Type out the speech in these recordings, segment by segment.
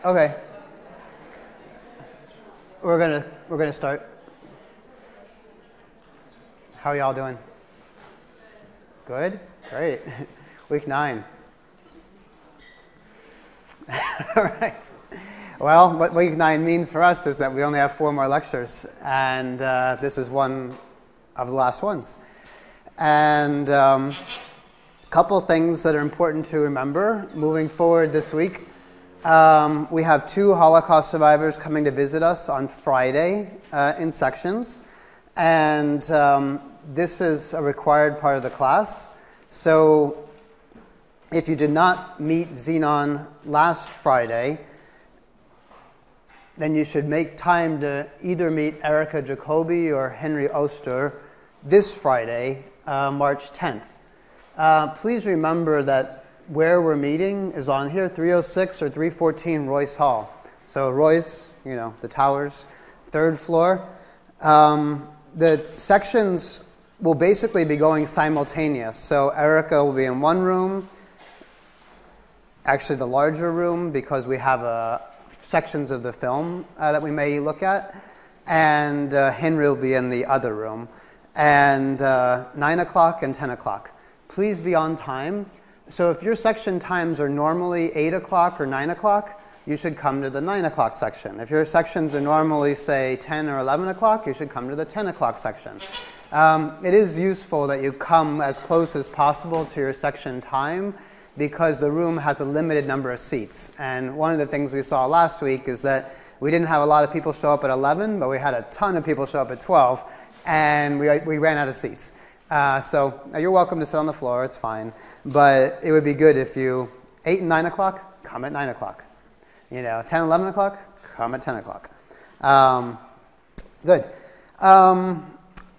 Okay. We're gonna start. How are y'all doing? Good? Great. Week 9. All right. Well, what week 9 means for us is that we only have 4 more lectures, and this is one of the last ones. And a couple things that are important to remember moving forward this week. We have 2 Holocaust survivors coming to visit us on Friday in sections, and this is a required part of the class. So if you did not meet Xenon last Friday, then you should make time to either meet Erica Jacoby or Henry Oster this Friday, March 10th. Please remember that where we're meeting is on here, 306 or 314 Royce Hall. So Royce, the towers, 3rd floor. The sections will basically be going simultaneous. So Erica will be in one room, actually the larger room, because we have sections of the film that we may look at, and Henry will be in the other room. And 9 o'clock and 10 o'clock. Please be on time. So if your section times are normally 8 o'clock or 9 o'clock, you should come to the 9 o'clock section. If your sections are normally, say, 10 or 11 o'clock, you should come to the 10 o'clock section. It is useful that you come as close as possible to your section time because the room has a limited number of seats. And one of the things we saw last week is that we didn't have a lot of people show up at 11, but we had a ton of people show up at 12, and we ran out of seats. So you're welcome to sit on the floor, it's fine. But it would be good if you, 8 and 9 o'clock, come at 9 o'clock. 10, 11 o'clock, come at 10 o'clock. Good.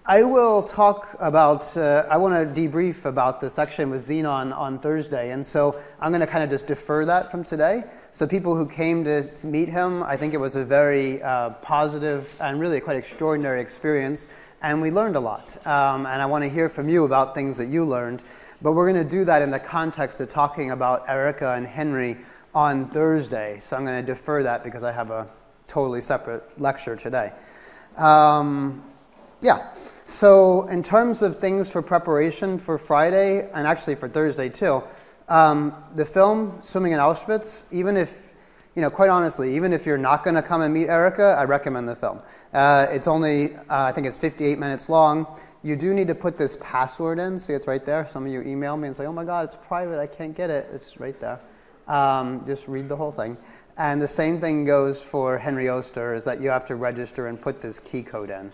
I will talk about, I want to debrief about the section with Xenon on Thursday. And so I'm going to kind of just defer that from today. So people who came to meet him, I think it was a very positive and really quite extraordinary experience. And we learned a lot. And I want to hear from you about things that you learned. But we're going to do that in the context of talking about Erica and Henry on Thursday. So I'm going to defer that because I have a totally separate lecture today. So in terms of things for preparation for Friday, and actually for Thursday too, the film, Swimming in Auschwitz, even if, quite honestly, even if you're not going to come and meet Erica, I recommend the film. It's only, I think it's 58 minutes long. You do need to put this password in. See, it's right there. Some of you email me and say, oh my God, it's private. I can't get it. It's right there. Just read the whole thing. And the same thing goes for Henry Oster, is that you have to register and put this key code in.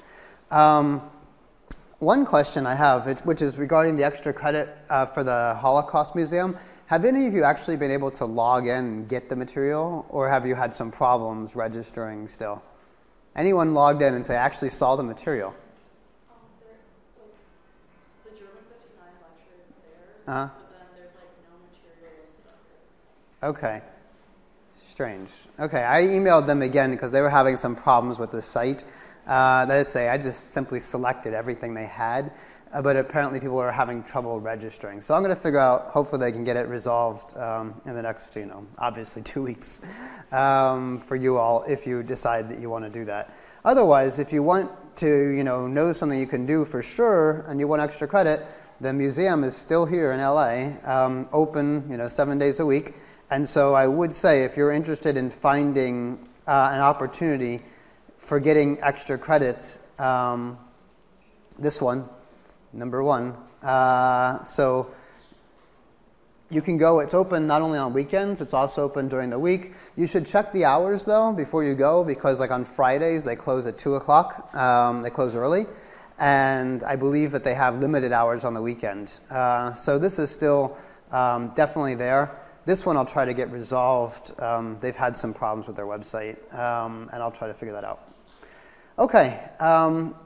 One question I have, which is regarding the extra credit for the Holocaust Museum. Have any of you actually been able to log in and get the material, or have you had some problems registering still? Anyone logged in and say, I actually saw the material? The German 59 lecture is there, but then there's no material listed under it. Okay. Strange. Okay, I emailed them again because they were having some problems with the site. That is to say, I just simply selected everything they had, but apparently people were having trouble registering. So I'm going to figure out, hopefully they can get it resolved in the next, obviously 2 weeks for you all if you decide that you want to do that. Otherwise, if you want to, know something you can do for sure and you want extra credit, the museum is still here in LA, open, 7 days a week. And so I would say if you're interested in finding an opportunity for getting extra credit, this one, number 1. So you can go, it's open not only on weekends, it's also open during the week. You should check the hours though before you go, because on Fridays they close at 2 o'clock. They close early. And I believe that they have limited hours on the weekend. So this is still definitely there. This one I'll try to get resolved. They've had some problems with their website, and I'll try to figure that out. Okay,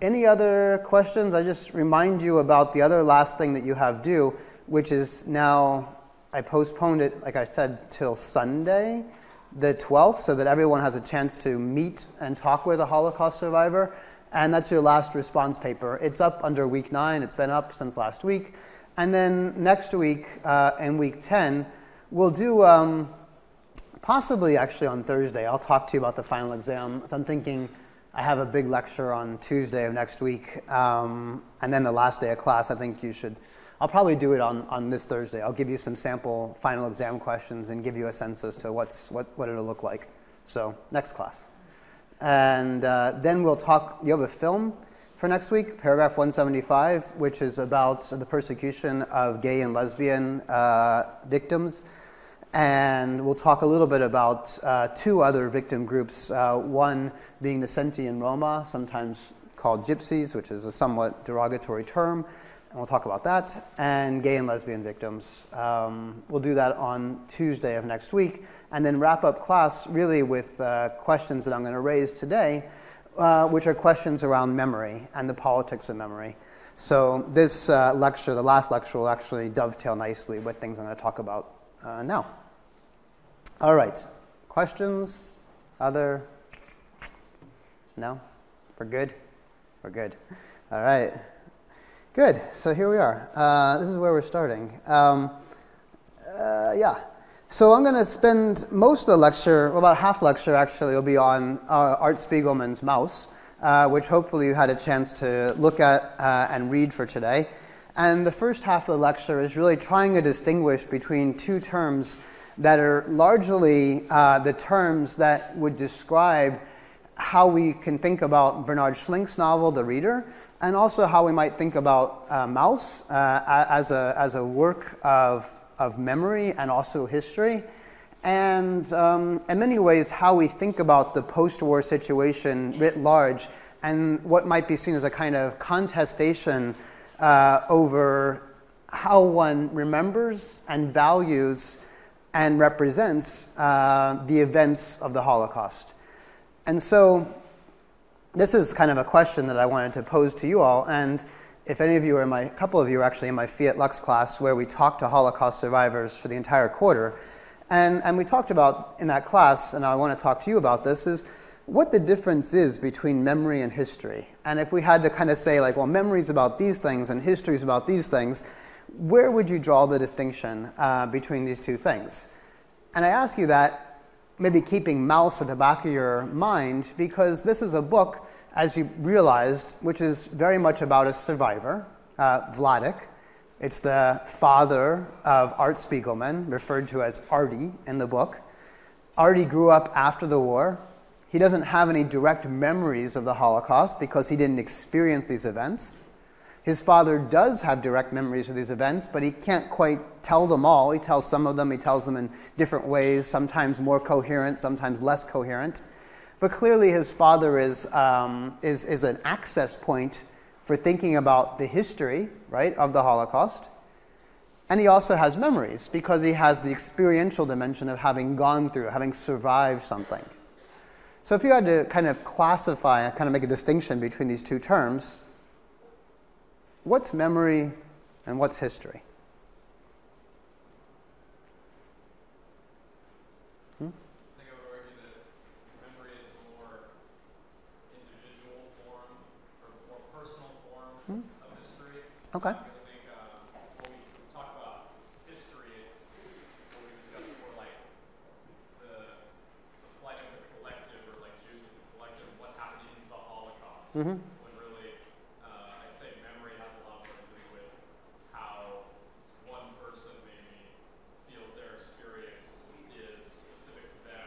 any other questions? I just remind you about the other last thing that you have due, which is now, I postponed it, like I said, till Sunday, the 12th, so that everyone has a chance to meet and talk with a Holocaust survivor. And that's your last response paper. It's up under week 9. It's been up since last week. And then next week, in week 10, we'll do Possibly actually on Thursday. I'll talk to you about the final exam. So I'm thinking I have a big lecture on Tuesday of next week, and then the last day of class. I think you should. I'll probably do it on this Thursday. I'll give you some sample final exam questions and give you a sense as to what it'll look like. So next class. And then we'll talk. You have a film for next week, paragraph 175, which is about the persecution of gay and lesbian victims. And we'll talk a little bit about two other victim groups, one being the Sinti and Roma, sometimes called gypsies, which is a somewhat derogatory term, and we'll talk about that, and gay and lesbian victims. We'll do that on Tuesday of next week, and then wrap up class really with questions that I'm going to raise today, which are questions around memory and the politics of memory. So this lecture, the last lecture, will actually dovetail nicely with things I'm going to talk about now. All right. Questions? Other? No? We're good? We're good. All right. Good. So here we are. This is where we're starting. Yeah. So I'm going to spend most of the lecture, well, about half lecture actually, will be on Art Spiegelman's Mouse, which hopefully you had a chance to look at and read for today. And the first half of the lecture is really trying to distinguish between two terms that are largely the terms that would describe how we can think about Bernard Schlink's novel, The Reader, and also how we might think about Maus as a work of memory and also history, and in many ways how we think about the post-war situation writ large and what might be seen as a kind of contestation over how one remembers and values and represents the events of the Holocaust. And so this is kind of a question that I wanted to pose to you all, and if any of you are a couple of you are actually in my Fiat Lux class where we talked to Holocaust survivors for the entire quarter, and we talked about in that class, and I want to talk to you about this, is what the difference is between memory and history. And if we had to kind of say, like, well, memory is about these things and history is about these things, where would you draw the distinction between these two things? And I ask you that, maybe keeping Maus at the back of your mind, because this is a book, as you realized, which is very much about a survivor, Vladek. It's the father of Art Spiegelman, referred to as Artie in the book. Artie grew up after the war. He doesn't have any direct memories of the Holocaust because he didn't experience these events. His father does have direct memories of these events, but he can't quite tell them all. He tells some of them. He tells them in different ways, sometimes more coherent, sometimes less coherent. But clearly his father is an access point for thinking about the history, right, of the Holocaust. And he also has memories because he has the experiential dimension of having gone through, having survived something. So if you had to kind of classify, kind of make a distinction between these two terms, what's memory and what's history? I think I would argue that memory is a more individual form or more personal form of history. Okay. Because I think when we talk about history, it's what we discussed before, like the plight of the collective, or like Jews as a collective, what happened in the Holocaust. Mm-hmm. When really, I'd say memory has a lot more to do with how one person maybe feels their experience is specific to them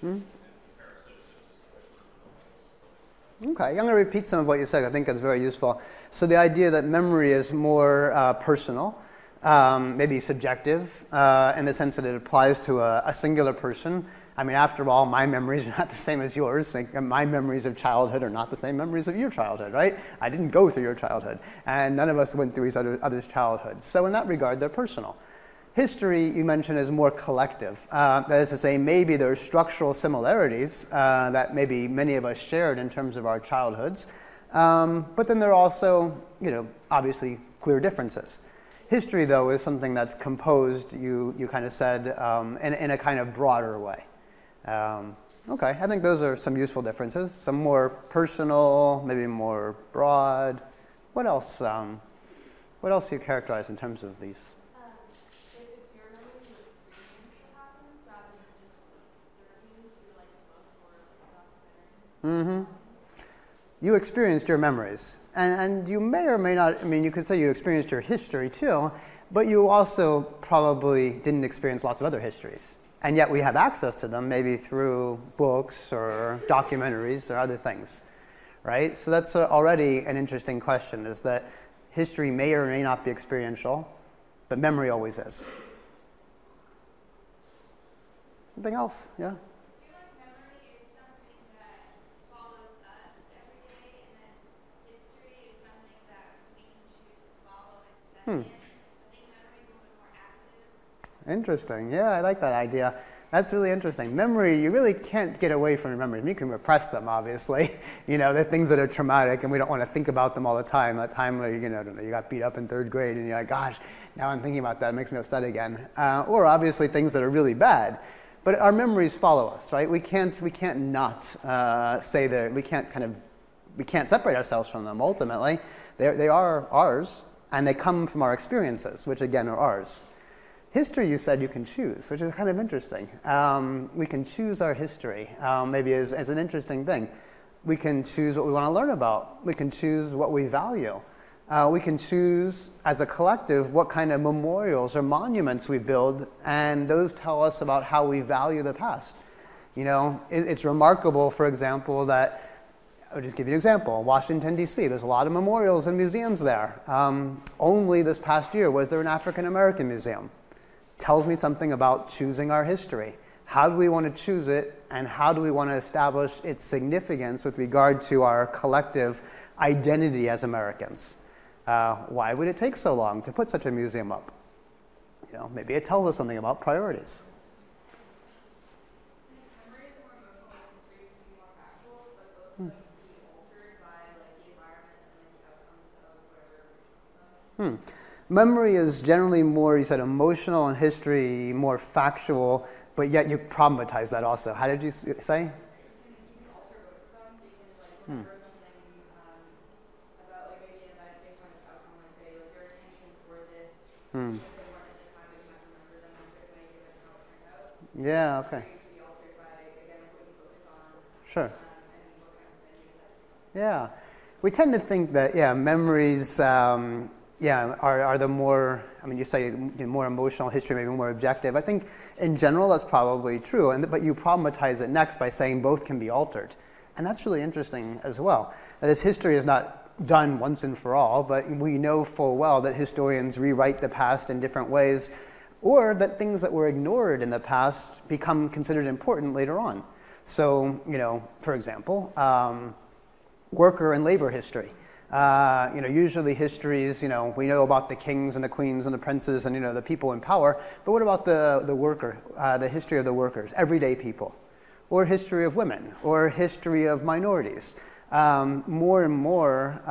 and comparison to just something. Okay, I'm going to repeat some of what you said. I think that's very useful. So the idea that memory is more personal, maybe subjective, in the sense that it applies to a singular person. I mean, after all, my memories are not the same as yours. Like, my memories of childhood are not the same memories of your childhood, right? I didn't go through your childhood, and none of us went through each other's childhoods. So in that regard, they're personal. History, you mentioned, is more collective. That is to say, maybe there are structural similarities that maybe many of us shared in terms of our childhoods, but then there are also, obviously clear differences. History, though, is something that's composed, you kind of said, in a kind of broader way. Okay, I think those are some useful differences. Some more personal, maybe more broad. What else? What else do you characterize in terms of these? If it's your memories of experience that happens rather than just You experienced your memories. And you may or may not, I mean, you could say you experienced your history too, but you also probably didn't experience lots of other histories. And yet we have access to them, maybe through books or documentaries or other things, right? So that's already an interesting question, is that history may or may not be experiential, but memory always is. Something else? Yeah? Interesting. Yeah, I like that idea. That's really interesting. Memory, you really can't get away from your memories. You can repress them, obviously. You know, they're things that are traumatic, and we don't want to think about them all the time. That time where, you know, you got beat up in 3rd grade, and you're like, gosh, now I'm thinking about that. It makes me upset again. Or obviously things that are really bad. But our memories follow us, right? We can't not say that. We can't separate ourselves from them. Ultimately, they are ours, and they come from our experiences, which again are ours. History, you said you can choose, which is kind of interesting. We can choose our history, maybe as an interesting thing. We can choose what we want to learn about. We can choose what we value. We can choose, as a collective, what kind of memorials or monuments we build, and those tell us about how we value the past. You know, it's remarkable, for example, that, I'll just give you an example. Washington, D.C., there's a lot of memorials and museums there. Only this past year was there an African American museum. Tells me something about choosing our history. How do we want to choose it, and how do we want to establish its significance with regard to our collective identity as Americans? Why would it take so long to put such a museum up? You know, maybe it tells us something about priorities. Memories are more emotional, history can be more factual, but both can be altered by the environment and the outcomes of whatever. Memory is generally more, you said, emotional, and history more factual, but yet you problematize that also. How did you say? You can alter both of them, so you can refer something about maybe an event based on its outcome, like say your intentions were this, if they weren't at the time, but you might remember them in a certain way given how it turned out. Yeah, okay. It can be altered by, again, what you focus on. Sure. And what kind of spin you set. Yeah. We tend to think that, memories are the more, I mean, you say more emotional, history maybe more objective. I think in general that's probably true, but you problematize it next by saying both can be altered. And that's really interesting as well. That is, history is not done once and for all, but we know full well that historians rewrite the past in different ways, or that things that were ignored in the past become considered important later on. So, for example, worker and labor history. Usually histories, we know about the kings and the queens and the princes and, the people in power, but what about the worker, the history of the workers, everyday people, or history of women, or history of minorities? More and more,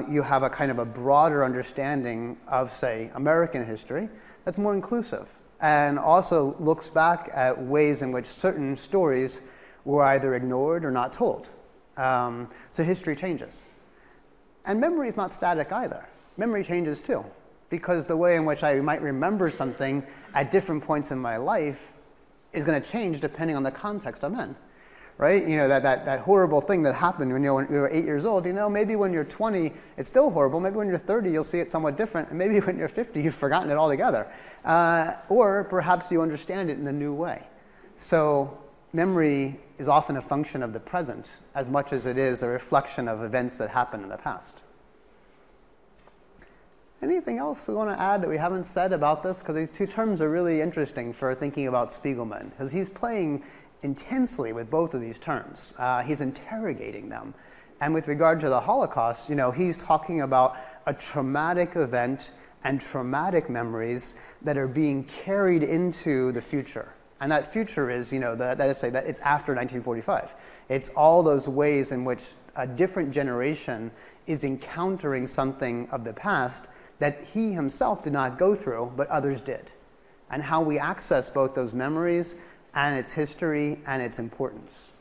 you have a kind of a broader understanding of, say, American history that's more inclusive, and also looks back at ways in which certain stories were either ignored or not told. So history changes. And memory is not static either. Memory changes too, because the way in which I might remember something at different points in my life is going to change depending on the context I'm in, right? That horrible thing that happened when you were 8 years old, maybe when you're 20, it's still horrible. Maybe when you're 30, you'll see it somewhat different. And maybe when you're 50, you've forgotten it altogether. Or perhaps you understand it in a new way. So memory is often a function of the present as much as it is a reflection of events that happened in the past. Anything else we want to add that we haven't said about this? Because these two terms are really interesting for thinking about Spiegelman, because he's playing intensely with both of these terms. He's interrogating them. And with regard to the Holocaust, he's talking about a traumatic event and traumatic memories that are being carried into the future. And that future is, that is say that it's after 1945. It's all those ways in which a different generation is encountering something of the past that he himself did not go through, but others did. And how we access both those memories and its history and its importance.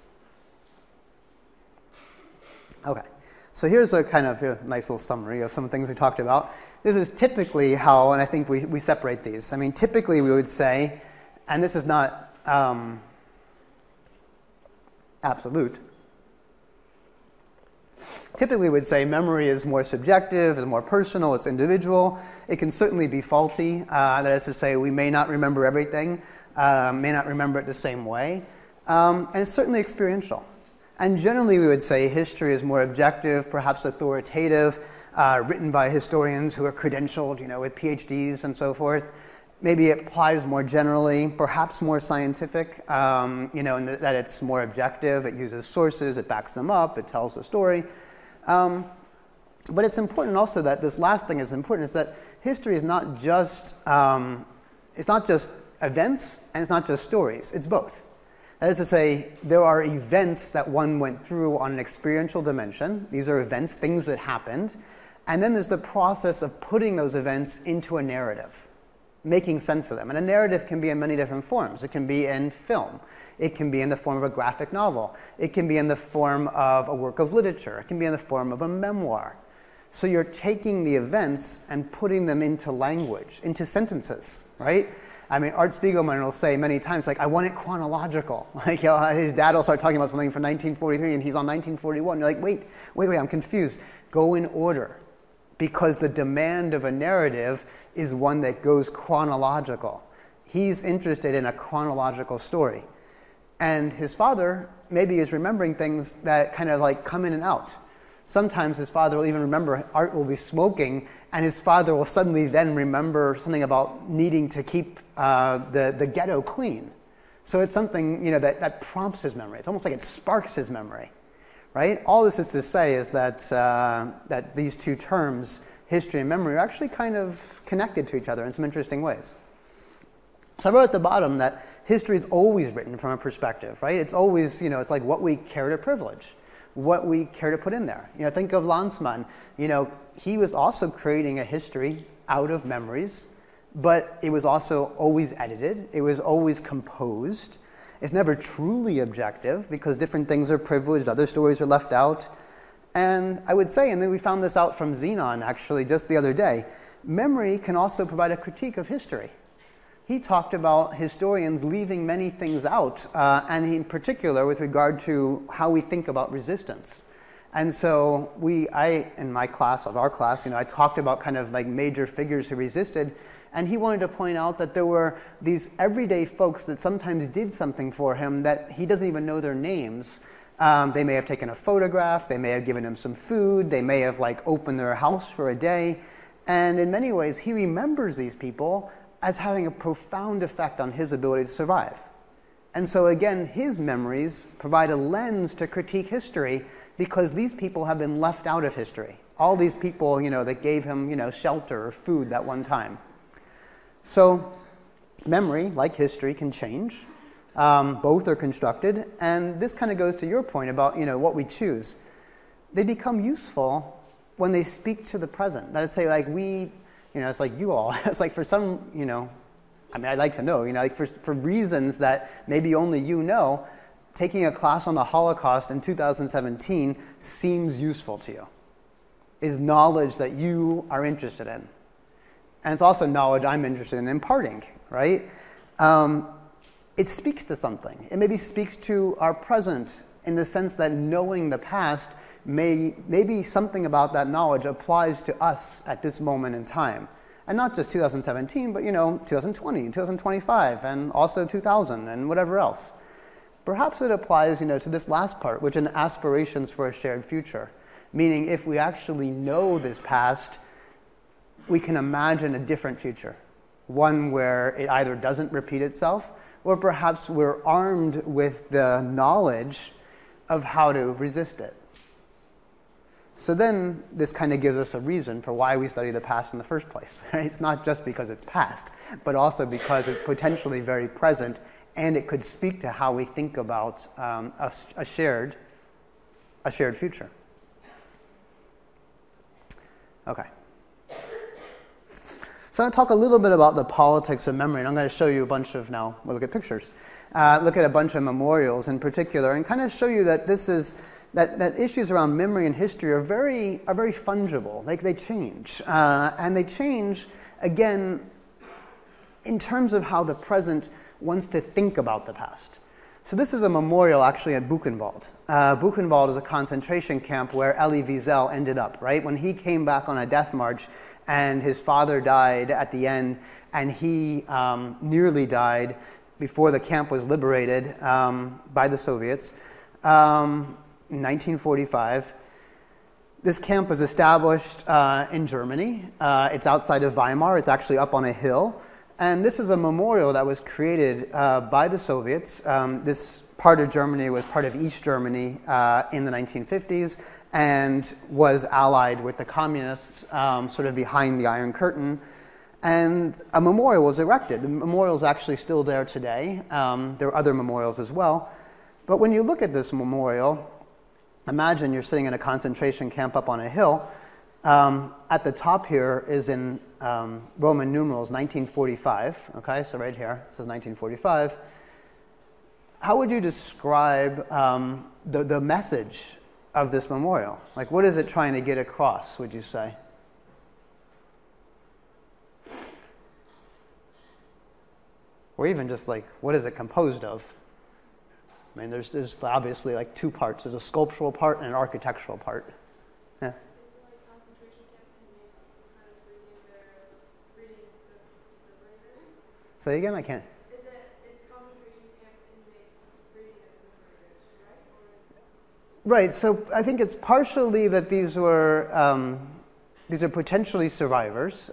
Okay, so here's a kind of a nice little summary of some things we talked about. This is typically how, and I think we separate these. I mean, typically we would say, and this is not absolute, typically would say memory is more subjective, is more personal, it's individual. It can certainly be faulty. That is to say, we may not remember everything, may not remember it the same way. And it's certainly experiential. And generally, we would say history is more objective, perhaps authoritative, written by historians who are credentialed, with PhDs and so forth. Maybe it applies more generally, perhaps more scientific, in that it's more objective. It uses sources, it backs them up, it tells the story. But it's important also that this last thing is important, is that history is not just events and it's not just stories. It's both. That is to say, there are events that one went through on an experiential dimension. These are events, things that happened. And then there's the process of putting those events into a narrative, making sense of them. And a narrative can be in many different forms. It can be in film. It can be in the form of a graphic novel. It can be in the form of a work of literature. It can be in the form of a memoir. So you're taking the events and putting them into language, into sentences, right? I mean, Art Spiegelman will say many times, I want it chronological. His dad will start talking about something from 1943, and he's on 1941. You're like, wait, I'm confused. Go in order. Because the demand of a narrative is one that goes chronological. He's interested in a chronological story. And his father maybe is remembering things that kind of come in and out. Sometimes his father will even remember Art will be smoking, and his father will suddenly then remember something about needing to keep the ghetto clean. So it's something that prompts his memory. It's almost like it sparks his memory. Right? All this is to say is that, that these two terms, history and memory, are actually kind of connected to each other in some interesting ways. So I wrote at the bottom that history is always written from a perspective, right? It's always, it's like what we care to privilege, what we care to put in there. Think of Lanzmann. He was also creating a history out of memories, but it was also always edited. It was always composed. It's never truly objective because different things are privileged, other stories are left out. And I would say, and then we found this out from Zenon actually just the other day, memory can also provide a critique of history. He talked about historians leaving many things out, and in particular with regard to how we think about resistance. And so in my class, I talked about kind of major figures who resisted. And he wanted to point out that there were these everyday folks that sometimes did something for him that he doesn't even know their names. They may have taken a photograph, they may have given him some food, they may have opened their house for a day. And in many ways, he remembers these people as having a profound effect on his ability to survive. And so again, his memories provide a lens to critique history because these people have been left out of history. All these people, that gave him, shelter or food that one time. So memory, like history, can change. Both are constructed. And this kind of goes to your point about what we choose. They become useful when they speak to the present. That is to say, it's like you all. It's like for some, I'd like to know, for reasons that maybe only you know, taking a class on the Holocaust in 2017 seems useful to you. Is knowledge that you are interested in. And it's also knowledge I'm interested in imparting, right? It speaks to something. It maybe speaks to our present in the sense that knowing the past, maybe something about that knowledge applies to us at this moment in time. And not just 2017, but 2020, 2025, and also 2000, and whatever else. Perhaps it applies to this last part, which is aspirations for a shared future. Meaning if we actually know this past, we can imagine a different future, one where it either doesn't repeat itself, or perhaps we're armed with the knowledge of how to resist it. So then this kind of gives us a reason for why we study the past in the first place. Right? It's not just because it's past, but also because it's potentially very present, and it could speak to how we think about a shared future. Okay. So I'm going to talk a little bit about the politics of memory, and I'm going to show you a bunch of, now we'll look at pictures, look at a bunch of memorials in particular, and kind of show you that that issues around memory and history are very fungible. They change, and they change again in terms of how the present wants to think about the past. So this is a memorial actually at Buchenwald. Buchenwald is a concentration camp where Elie Wiesel ended up, right? When he came back on a death march and his father died at the end, and he nearly died before the camp was liberated by the Soviets in 1945. This camp was established in Germany. It's outside of Weimar. It's actually up on a hill. And this is a memorial that was created by the Soviets. This part of Germany was part of East Germany in the 1950s and was allied with the communists sort of behind the Iron Curtain. And a memorial was erected. The memorial is actually still there today. There are other memorials as well. But when you look at this memorial, imagine you're sitting in a concentration camp up on a hill. At the top here is in Roman numerals 1945. Okay, so right here it says 1945. How would you describe the message of this memorial? Like, what is it trying to get across, would you say? Or even just like, what is it composed of? I mean, there's obviously like two parts. There's a sculptural part and an architectural part. Yeah. Is it like concentration camp inmates kind of reading the liberators? Say again, I can't. It's concentration camp inmates reading the liberators, right? Or is Right, so I think it's partially that these are potentially survivors,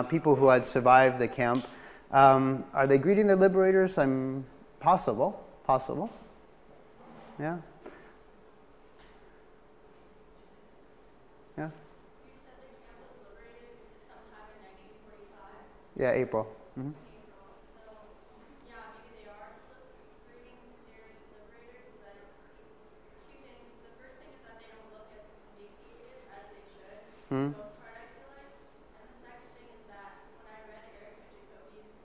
people who had survived the camp. Are they greeting their liberators? Possible. Yeah. Yeah. you said the camp was liberated sometime in 1945? Yeah, April. Mm-hmm. April. So, yeah, maybe they are supposed to be greeting their liberators, but two things. The first thing is that they don't look as emaciated as they should, for the most part, I feel like. And the second thing is that when I read Erica Jacobi's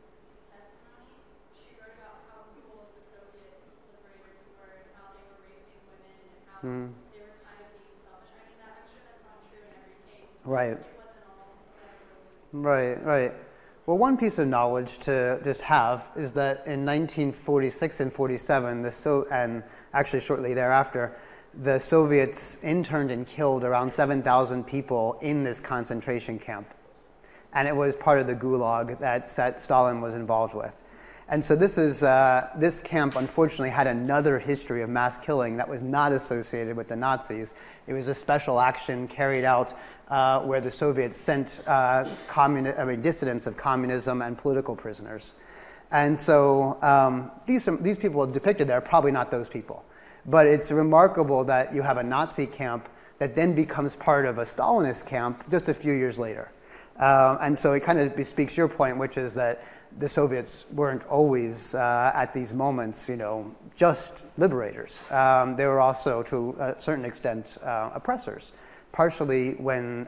testimony, she wrote about how cruel the Soviet liberators were and how they were raping women and how they were kind of being selfish. I mean, I'm sure that's not true in every case. Right. It wasn't all Right. Well, one piece of knowledge to just have is that in 1946 and 47, and actually shortly thereafter, the Soviets interned and killed around 7,000 people in this concentration camp. And it was part of the Gulag that Stalin was involved with. And so this camp, unfortunately, had another history of mass killing that was not associated with the Nazis. It was a special action carried out where the Soviets sent dissidents of communism and political prisoners. And so these people depicted there are probably not those people. But it's remarkable that you have a Nazi camp that then becomes part of a Stalinist camp just a few years later. And so it kind of bespeaks your point, which is that the Soviets weren't always, at these moments, just liberators. They were also, to a certain extent, oppressors, partially when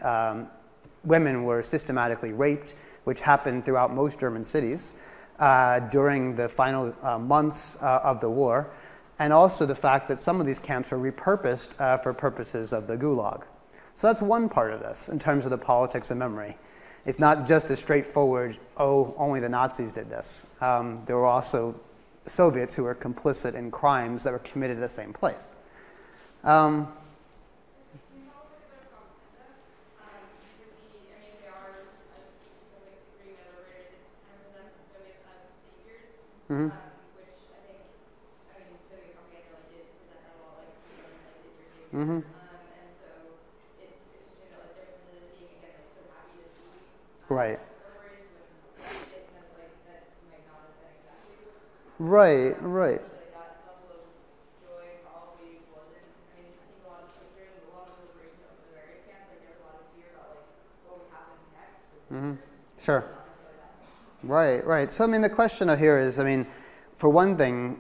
women were systematically raped, which happened throughout most German cities during the final months of the war, and also the fact that some of these camps were repurposed for purposes of the Gulag. So that's one part of this in terms of the politics of memory. It's not just a straightforward, only the Nazis did this. There were also Soviets who were complicit in crimes that were committed at the same place. Mm-hmm. which I think, Soviet propaganda did present that a lot, like this Mm-hmm. And so it's interesting that they're presented as being again so happy to see. Right. It meant that might not have been exactly. Right. That level of joy probably wasn't. I think a lot of during a lot of the liberation of the various camps, there was a lot of fear about what would happen next. Mm-hmm. Sure. Right. So, the question here is, for one thing,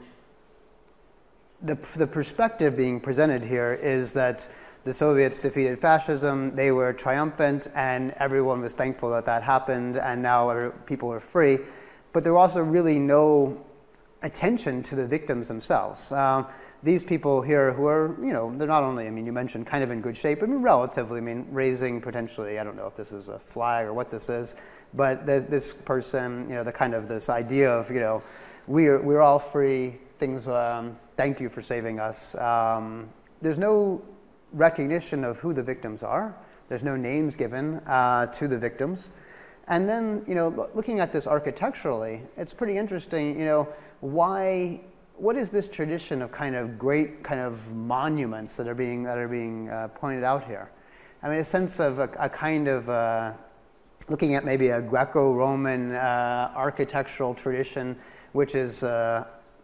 the perspective being presented here is that the Soviets defeated fascism, they were triumphant, and everyone was thankful that happened, and now people are free. But there was also really no attention to the victims themselves. These people here who are, they're not only, you mentioned kind of in good shape, relatively, raising potentially, I don't know if this is a flag or what this is, but this person, the kind of this idea of, we're all free, things, thank you for saving us. There's no recognition of who the victims are. There's no names given to the victims. And then, looking at this architecturally, it's pretty interesting, what is this tradition of kind of great kind of monuments that are being pointed out here? I mean, a sense of a kind of looking at maybe a Greco-Roman architectural tradition, which is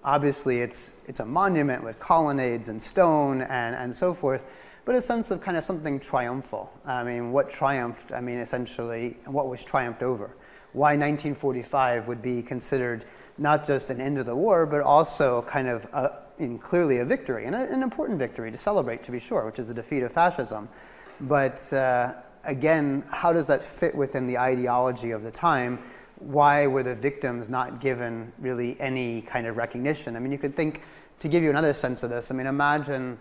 obviously it's a monument with colonnades and stone and so forth, but a sense of kind of something triumphal. I mean, what triumphed? I mean, essentially, what was triumphed over? Why 1945 would be considered not just an end of the war, but also kind of clearly a victory, and an important victory to celebrate, to be sure, which is the defeat of fascism. But again, how does that fit within the ideology of the time? Why were the victims not given really any kind of recognition? I mean, you could think, to give you another sense of this, I mean, imagine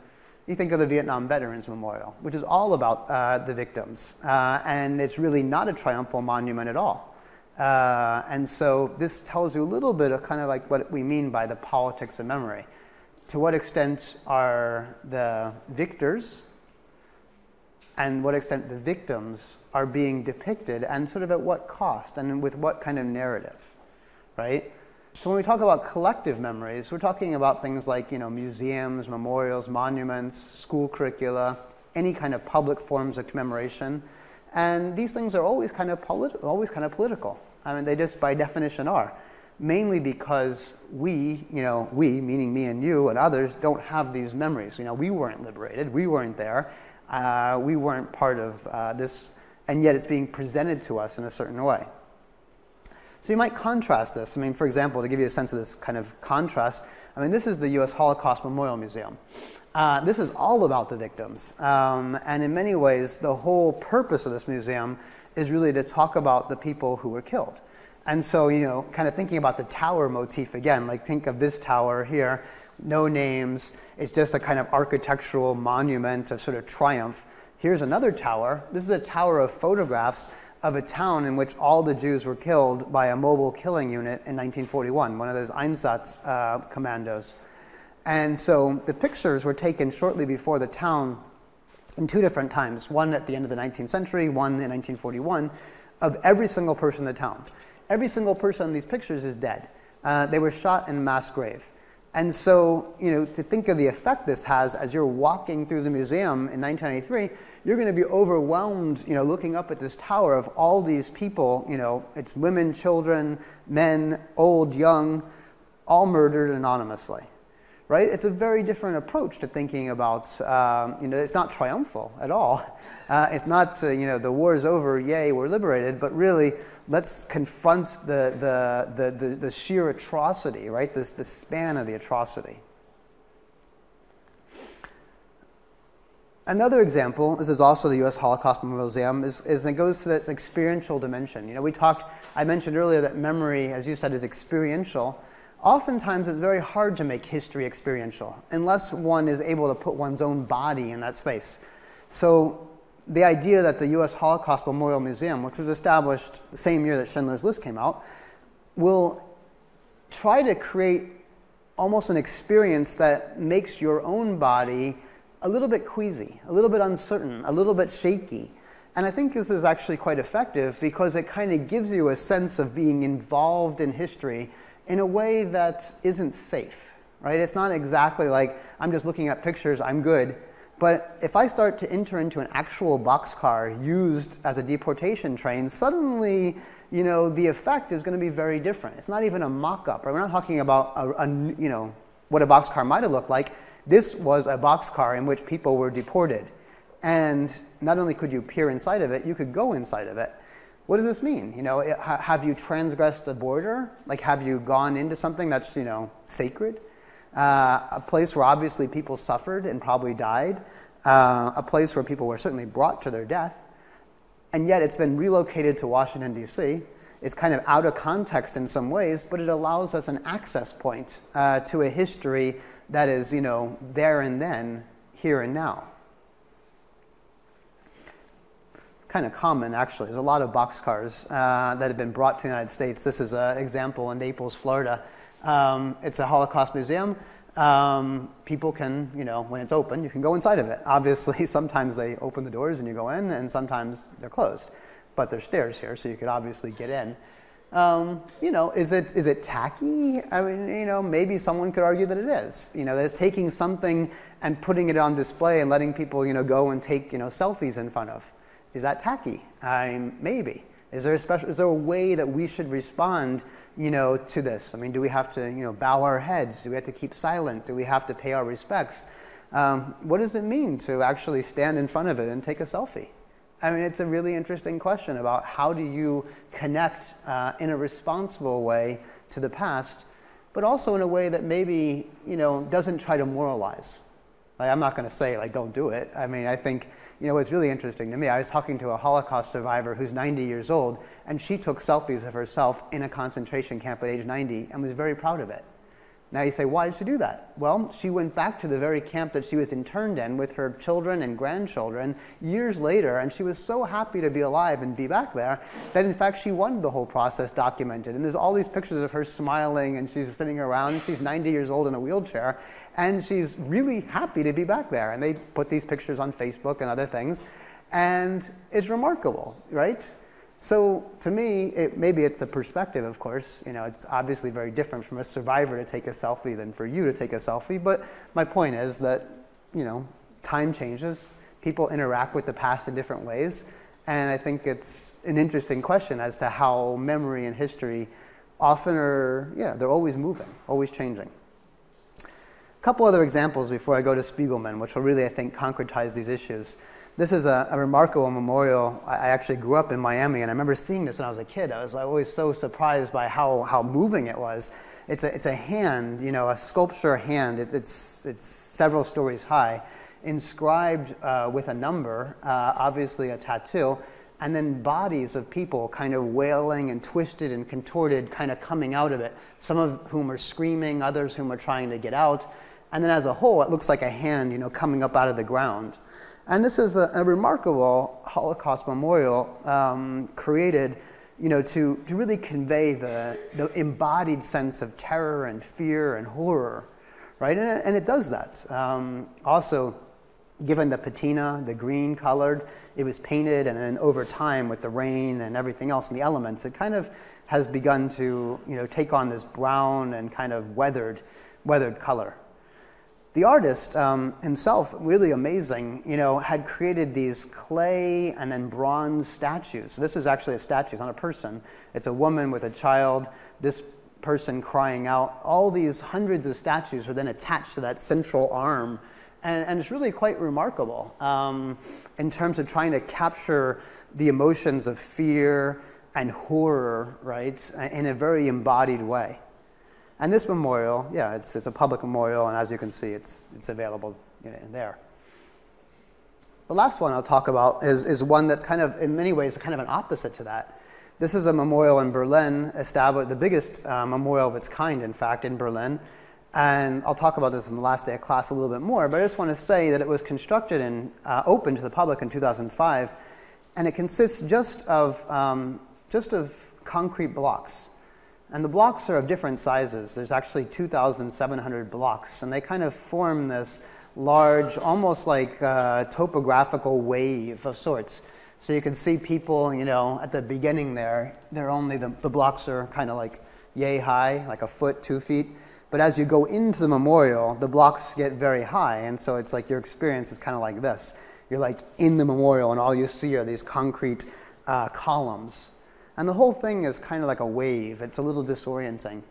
you think of the Vietnam Veterans Memorial, which is all about the victims, and it's really not a triumphal monument at all. And so this tells you a little bit of kind of like what we mean by the politics of memory. To what extent are the victors and what extent the victims are being depicted, and sort of at what cost and with what kind of narrative, right? So when we talk about collective memories, we're talking about things like, museums, memorials, monuments, school curricula, any kind of public forms of commemoration. And these things are always kind of political. I mean, they just by definition are. Mainly because we, meaning me and you and others, don't have these memories. We weren't liberated. We weren't there. We weren't part of this, and yet it's being presented to us in a certain way. So you might contrast this. I mean, for example, to give you a sense of this kind of contrast, I mean, this is the U.S. Holocaust Memorial Museum. This is all about the victims. And in many ways, the whole purpose of this museum is really to talk about the people who were killed. And so, kind of thinking about the tower motif again, like think of this tower here, no names. It's just a kind of architectural monument of sort of triumph. Here's another tower. This is a tower of photographs of a town in which all the Jews were killed by a mobile killing unit in 1941, one of those Einsatz commandos. And so the pictures were taken shortly before the town in two different times, one at the end of the 19th century, one in 1941, of every single person in the town. Every single person in these pictures is dead. They were shot in mass grave. And so, to think of the effect this has as you're walking through the museum in 1993, you're going to be overwhelmed, looking up at this tower of all these people, it's women, children, men, old, young, all murdered anonymously, right? It's a very different approach to thinking about, it's not triumphal at all. It's not, the war is over, yay, we're liberated, but really, let's confront the sheer atrocity, right? The span of the atrocity. Another example, this is also the U.S. Holocaust Memorial Museum, is it goes to this experiential dimension. I mentioned earlier that memory, as you said, is experiential. Oftentimes it's very hard to make history experiential unless one is able to put one's own body in that space. So the idea that the U.S. Holocaust Memorial Museum, which was established the same year that Schindler's List came out, will try to create almost an experience that makes your own body a little bit queasy, a little bit uncertain, a little bit shaky. And I think this is actually quite effective because it kind of gives you a sense of being involved in history in a way that isn't safe, right? It's not exactly like, I'm just looking at pictures, I'm good. But if I start to enter into an actual boxcar used as a deportation train, suddenly, the effect is going to be very different. It's not even a mock-up. Right? We're not talking about, what a boxcar might have looked like. This was a boxcar in which people were deported. And not only could you peer inside of it, you could go inside of it. What does this mean? Have you transgressed the border? Like, have you gone into something that's, sacred? A place where obviously people suffered and probably died. A place where people were certainly brought to their death. And yet it's been relocated to Washington, D.C. It's kind of out of context in some ways, but it allows us an access point to a history that is, there and then, here and now. Kind of common, actually. There's a lot of boxcars that have been brought to the United States. This is an example in Naples, Florida, It's a Holocaust museum. People can, when it's open, you can go inside of it. Obviously, sometimes they open the doors and you go in, and sometimes they're closed. But there's stairs here, so you could obviously get in. Is it tacky? I mean, maybe someone could argue that it is. That it's taking something and putting it on display and letting people, go and take, selfies in front of. Is that tacky? Maybe. Is there a way that we should respond, to this? I mean, do we have to, bow our heads? Do we have to keep silent? Do we have to pay our respects? What does it mean to actually stand in front of it and take a selfie? I mean, it's a really interesting question about how do you connect in a responsible way to the past, but also in a way that maybe, doesn't try to moralize. Like, I'm not going to say, don't do it. I mean, I think, it's really interesting to me. I was talking to a Holocaust survivor who's 90 years old, and she took selfies of herself in a concentration camp at age 90 and was very proud of it. Now you say, why did she do that? Well, she went back to the very camp that she was interned in with her children and grandchildren years later, and she was so happy to be alive and be back there that, in fact, she wanted the whole process documented. And there's all these pictures of her smiling, and she's sitting around. She's 90 years old in a wheelchair, and she's really happy to be back there. And they put these pictures on Facebook and other things, and it's remarkable, right? So to me, maybe it's the perspective, of course. It's obviously very different from a survivor to take a selfie than for you to take a selfie. But my point is that, time changes. People interact with the past in different ways. And I think it's an interesting question as to how memory and history often are, they're always moving, always changing. A couple other examples before I go to Spiegelman, which will really, I think, concretize these issues. This is a remarkable memorial. I actually grew up in Miami, and I remember seeing this when I was a kid. I was always so surprised by how moving it was. It's a hand, a sculpture hand. It's several stories high, inscribed with a number, obviously a tattoo, and then bodies of people kind of wailing and twisted and contorted, kind of coming out of it. Some of whom are screaming, others whom are trying to get out. And then as a whole, it looks like a hand, coming up out of the ground. And this is a remarkable Holocaust memorial created, to really convey the embodied sense of terror and fear and horror, right? And it does that. Also, given the patina, the green colored, it was painted, and then over time with the rain and everything else and the elements, it kind of has begun to, take on this brown and kind of weathered color. The artist himself, really amazing, had created these clay and then bronze statues. So this is actually a statue, it's not a person. It's a woman with a child, this person crying out. All these hundreds of statues were then attached to that central arm. And it's really quite remarkable in terms of trying to capture the emotions of fear and horror, right, in a very embodied way. And this memorial, it's a public memorial, and as you can see, it's available there. The last one I'll talk about is one that's kind of, in many ways, kind of an opposite to that. This is a memorial in Berlin, established, the biggest memorial of its kind, in fact, in Berlin. And I'll talk about this in the last day of class a little bit more, but I just want to say that it was constructed and opened to the public in 2005, and it consists just of concrete blocks. And the blocks are of different sizes. There's actually 2,700 blocks, and they kind of form this large, almost like topographical wave of sorts. So you can see people, at the beginning there, they're only, the blocks are kind of like yay high, like a foot, 2 feet. But as you go into the memorial, the blocks get very high, and so it's like your experience is kind of like this. You're like in the memorial, and all you see are these concrete columns. And the whole thing is kind of like a wave. It's a little disorienting.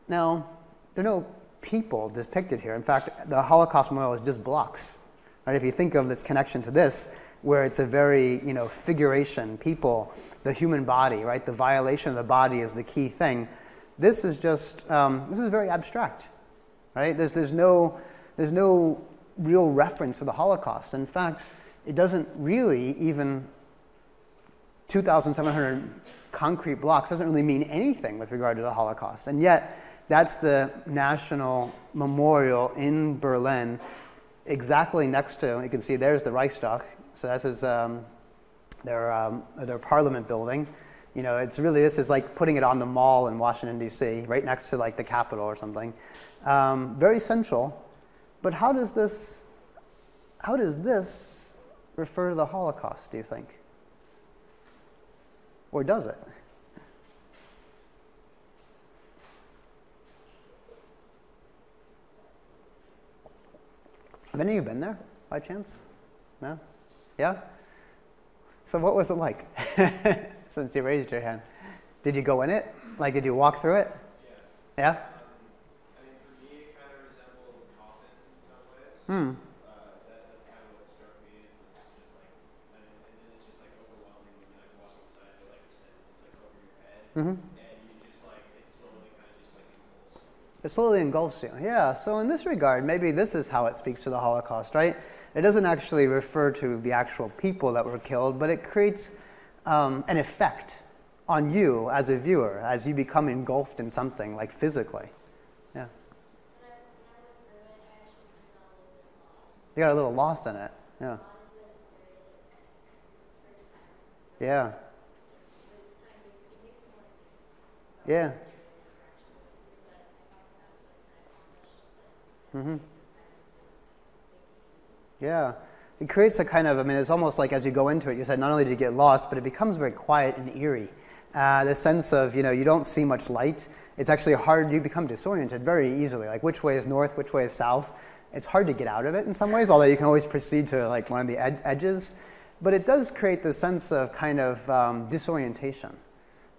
Now, there are no people depicted here. In fact, the Holocaust memorial is just blocks. Right? If you think of this connection to this, where it's a very, figuration, people, the human body, right? The violation of the body is the key thing. This is just, this is very abstract, right? There's no real reference to the Holocaust. In fact, it doesn't really even 2,700 concrete blocks doesn't really mean anything with regard to the Holocaust. And yet, that's the national memorial in Berlin, exactly next to, you can see there's the Reichstag. So this is their parliament building. You know, it's really, this is like putting it on the mall in Washington, D.C., right next to like the Capitol or something. Very central. But how does this refer to the Holocaust, do you think? Or does it? Have any of you been there, by chance? No? Yeah? So what was it like? Since you raised your hand. Did you go in it? Like, did you walk through it? Yeah? I mean, for me, it kind of resembled coffins in some ways. That's kind of what struck me. Is it's just like, and then it's just like overwhelming when you like walk inside. But like you said, it's like over your head, and you just like it slowly kind of just like engulfs you. It slowly engulfs you. Yeah. So in this regard, maybe this is how it speaks to the Holocaust, right? It doesn't actually refer to the actual people that were killed, but it creates an effect on you as a viewer, as you become engulfed in something, like physically. Yeah. You got a little lost in it. Yeah. Yeah. Yeah. Yeah. It creates a kind of, I mean, it's almost like as you go into it, you said not only do you get lost, but it becomes very quiet and eerie. The sense of, you know, you don't see much light. It's actually hard, you become disoriented very easily. Like which way is north, which way is south. It's hard to get out of it in some ways, although you can always proceed to like one of the edges. But it does create the sense of kind of disorientation.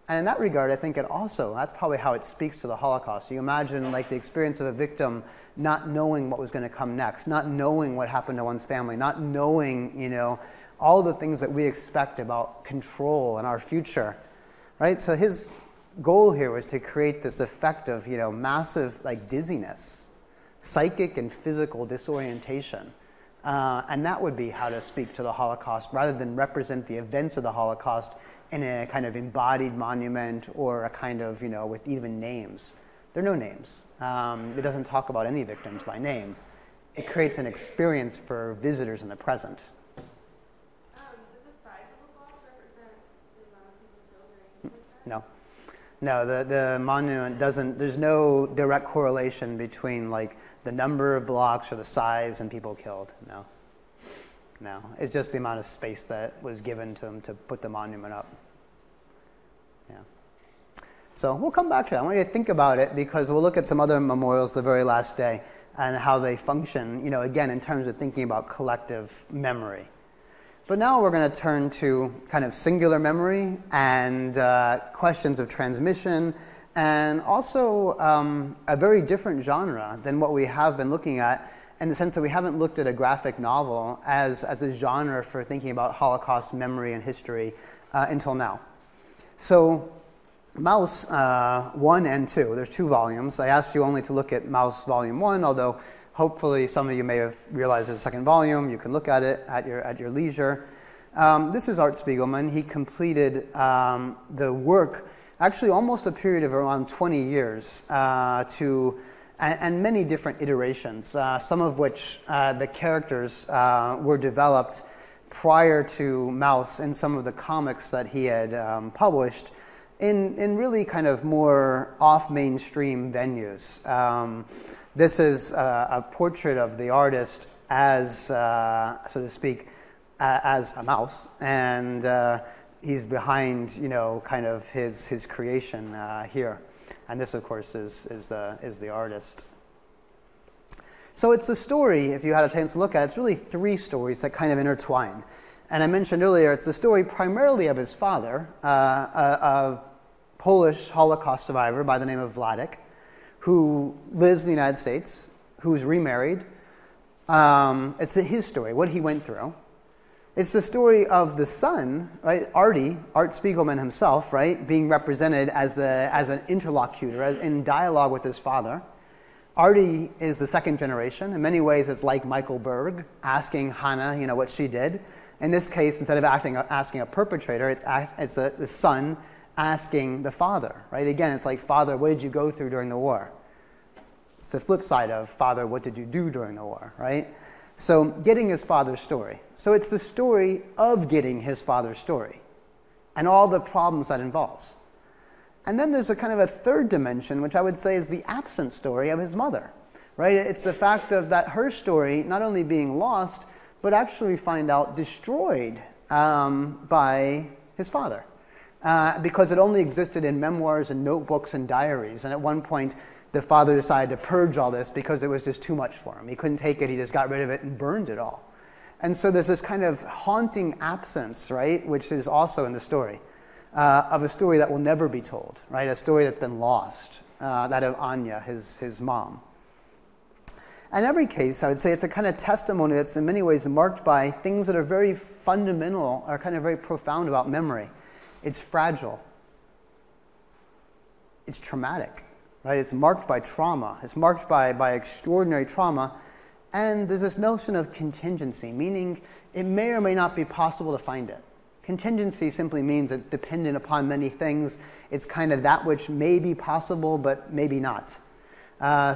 And in that regard, I think it also, that's probably how it speaks to the Holocaust. You imagine like the experience of a victim not knowing what was going to come next, not knowing what happened to one's family, not knowing, you know, all the things that we expect about control and our future, right? So his goal here was to create this effect of, you know, massive like dizziness, psychic and physical disorientation. And that would be how to speak to the Holocaust rather than represent the events of the Holocaust in a kind of embodied monument or a kind of, you know, with even names. There are no names. It doesn't talk about any victims by name. It creates an experience for visitors in the present. Does the size of a box represent the amount of people killed or anything like that? No, the monument doesn't, there's no direct correlation between like the number of blocks or the size and people killed. No, it's just the amount of space that was given to them to put the monument up. Yeah. So we'll come back to that. I want you to think about it because we'll look at some other memorials the very last day and how they function, you know, again, in terms of thinking about collective memory. But now we're going to turn to kind of singular memory and questions of transmission and also a very different genre than what we have been looking at in the sense that we haven't looked at a graphic novel as a genre for thinking about Holocaust memory and history until now. So Maus 1 and 2, there's 2 volumes. I asked you only to look at Maus Volume 1, although hopefully some of you may have realized there's a second volume. You can look at it at your leisure. This is Art Spiegelman. He completed the work, actually almost a period of around 20 years and many different iterations, some of which the characters were developed prior to Maus in some of the comics that he had published in really kind of more off-mainstream venues. This is a portrait of the artist as, so to speak, as a mouse, and he's behind, you know, kind of his creation here. And this, of course, is the artist. So it's the story, if you had a chance to look at it, it's really 3 stories that kind of intertwine. And I mentioned earlier, it's the story primarily of his father, a Polish Holocaust survivor by the name of Wladek, who lives in the United States, who's remarried. It's his story, what he went through. It's the story of the son, right, Art Spiegelman himself, right, being represented as an interlocutor, as in dialogue with his father. Artie is the second generation. In many ways, it's like Michael Berg asking Hannah, you know, what she did. In this case, instead of asking a perpetrator, it's the son asking the father, right? Again, it's like, Father, what did you go through during the war? It's the flip side of, Father, what did you do during the war, right? So getting his father's story. So it's the story of getting his father's story. and all the problems that involves. And then there's a kind of a third dimension, which I would say is the absent story of his mother, right? It's the fact of that her story not only being lost, but actually we find out destroyed by his father. Because it only existed in memoirs and notebooks and diaries. And at one point, the father decided to purge all this because it was just too much for him. He couldn't take it. He just got rid of it and burned it all. And so there's this kind of haunting absence, right, which is also in the story, of a story that will never be told, right, a story that's been lost, that of Anya, his mom. In every case, I would say it's a kind of testimony that's in many ways marked by things that are very fundamental or kind of very profound about memory. It's fragile. It's traumatic, right? It's marked by trauma. It's marked by extraordinary trauma. And there's this notion of contingency, meaning it may or may not be possible to find it. Contingency simply means it's dependent upon many things. It's kind of that which may be possible, but maybe not.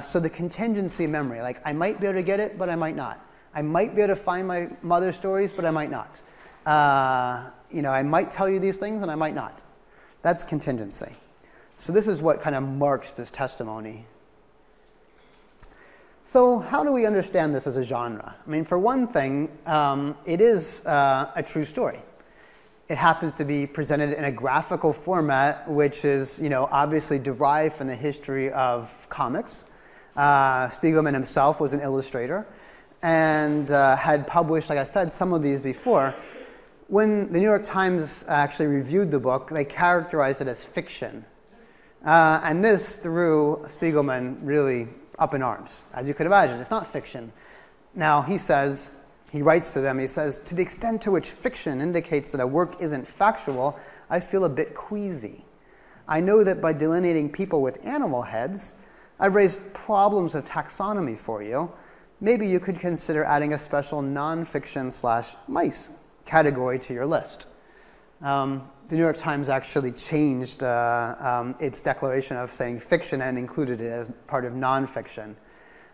So the contingency memory, like I might be able to get it, but I might not. I might be able to find my mother's stories, but I might not. I might tell you these things, and I might not. That's contingency. So this is what kind of marks this testimony. So how do we understand this as a genre? I mean, for one thing, it is a true story. It happens to be presented in a graphical format, which is, obviously derived from the history of comics. Spiegelman himself was an illustrator and had published, like I said, some of these before. When the New York Times actually reviewed the book, they characterized it as fiction. And this threw Spiegelman really up in arms. As you could imagine, it's not fiction. Now, he writes to them, he says, to the extent to which fiction indicates that a work isn't factual, I feel a bit queasy. I know that by delineating people with animal heads, I've raised problems of taxonomy for you. Maybe you could consider adding a special nonfiction/mice category to your list. The New York Times actually changed its declaration of saying fiction and included it as part of nonfiction.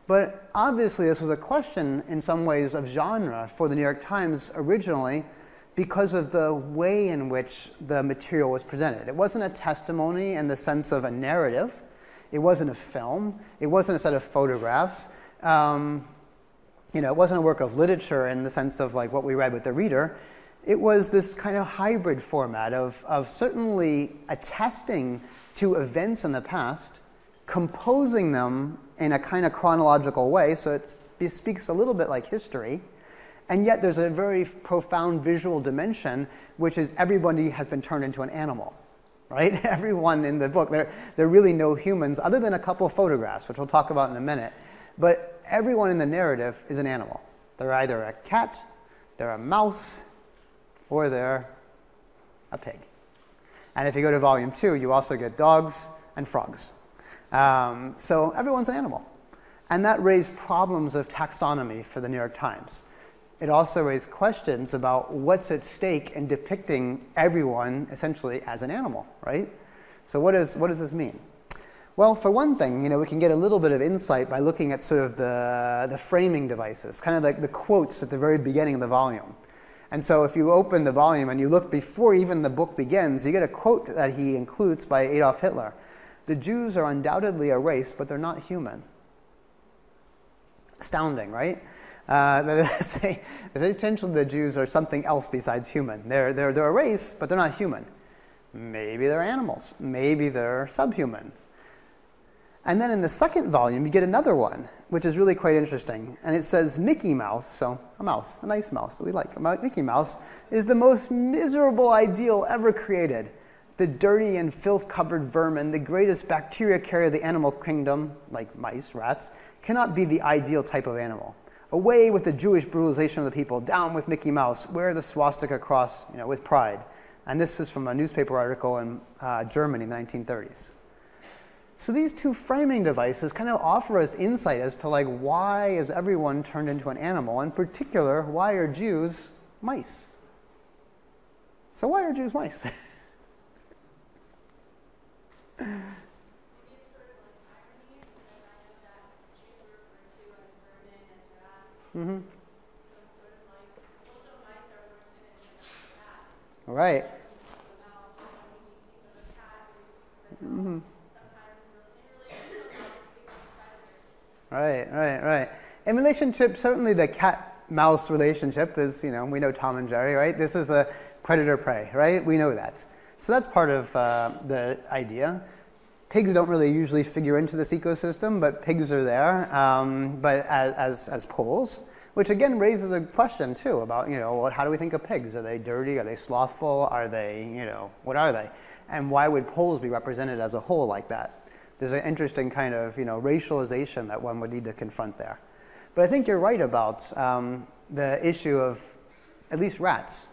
But obviously this was a question in some ways of genre for the New York Times originally because of the way in which the material was presented. It wasn't a testimony in the sense of a narrative. It wasn't a film. It wasn't a set of photographs. It wasn't a work of literature in the sense of like what we read with the reader. It was this kind of hybrid format of certainly attesting to events in the past, composing them in a kind of chronological way, so it speaks a little bit like history, and yet there's a very profound visual dimension, which is everybody has been turned into an animal, right? Everyone in the book, there are really no humans other than a couple photographs, which we'll talk about in a minute, but everyone in the narrative is an animal. They're either a cat, they're a mouse, or they're a pig. And if you go to volume 2, you also get dogs and frogs. So everyone's an animal. And that raised problems of taxonomy for the New York Times. It also raised questions about what's at stake in depicting everyone essentially as an animal, right? So what does this mean? Well, for one thing, we can get a little bit of insight by looking at sort of the framing devices, kind of like the quotes at the very beginning of the volume. And so if you open the volume and you look before even the book begins, you get a quote that he includes by Adolf Hitler. The Jews are undoubtedly a race, but they're not human. Astounding, right? The essentially the Jews are something else besides human. They're a race, but they're not human. Maybe they're animals. Maybe they're subhuman. And then in the second volume, you get another one, which is really quite interesting. And it says Mickey Mouse, so a mouse, a nice mouse that we like. Mickey Mouse is the most miserable ideal ever created. The dirty and filth-covered vermin, the greatest bacteria carrier of the animal kingdom, like mice, rats, cannot be the ideal type of animal. Away with the Jewish brutalization of the people. Down with Mickey Mouse. Wear the swastika cross, with pride. And this is from a newspaper article in Germany in the 1930s. So these two framing devices kind of offer us insight as to why is everyone turned into an animal? In particular, why are Jews mice? So why are Jews mice? Maybe it's sort of like irony, because I know that Jews were referred to as vermin, as rats. Mm-hmm. So it's sort of like, also mice are referred to as cat. Right. About sometimes in relation to Right. In relationship, certainly the cat-mouse relationship is, we know Tom and Jerry, right? This is a predator-prey, right? We know that. So that's part of the idea. Pigs don't really usually figure into this ecosystem, but pigs are there, but as poles, which again raises a question too about, how do we think of pigs? Are they dirty? Are they slothful? Are they, what are they? And why would poles be represented as a whole like that? There's an interesting kind of, racialization that one would need to confront there. But I think you're right about the issue of at least rats.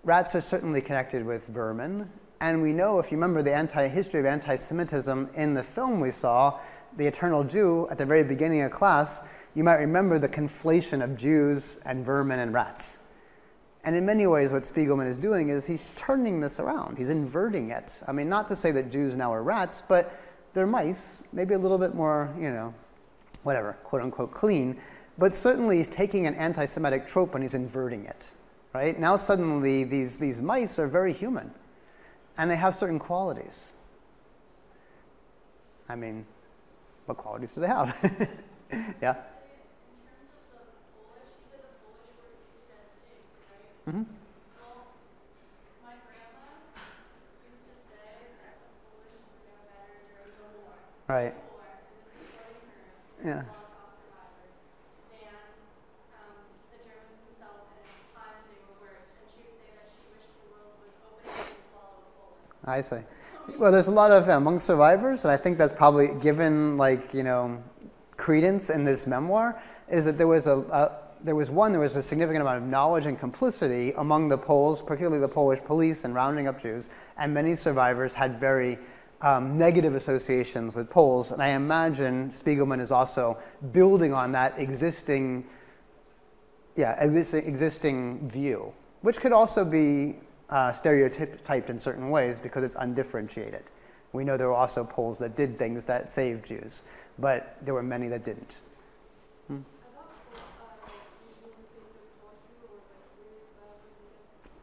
Rats are certainly connected with vermin. And we know, if you remember the history of anti-Semitism in the film we saw, The Eternal Jew, at the very beginning of class, you might remember the conflation of Jews and vermin and rats. And in many ways, what Spiegelman is doing is he's turning this around. He's inverting it. I mean, not to say that Jews now are rats, but they're mice, maybe a little bit more, whatever, quote-unquote clean, but certainly he's taking an anti-Semitic trope and he's inverting it, right? Now suddenly these mice are very human, and they have certain qualities. I mean, what qualities do they have? Yeah? Mm-hmm. Well, my grandma used to say that the Polish were no better during the war. Right. The war, and this is quoting her, Yeah. a Holocaust survivor. And the Germans themselves, and at times they were worse. And she would say that she wished the world would open up and swallow Poland. I see. Well, there's a lot of among survivors, and I think that's probably given credence in this memoir, is that there was a significant amount of knowledge and complicity among the Poles, particularly the Polish police, in rounding up Jews, and many survivors had very negative associations with Poles. And I imagine Spiegelman is also building on that existing view, which could also be stereotyped in certain ways because it's undifferentiated. We know there were also Poles that did things that saved Jews, but there were many that didn't.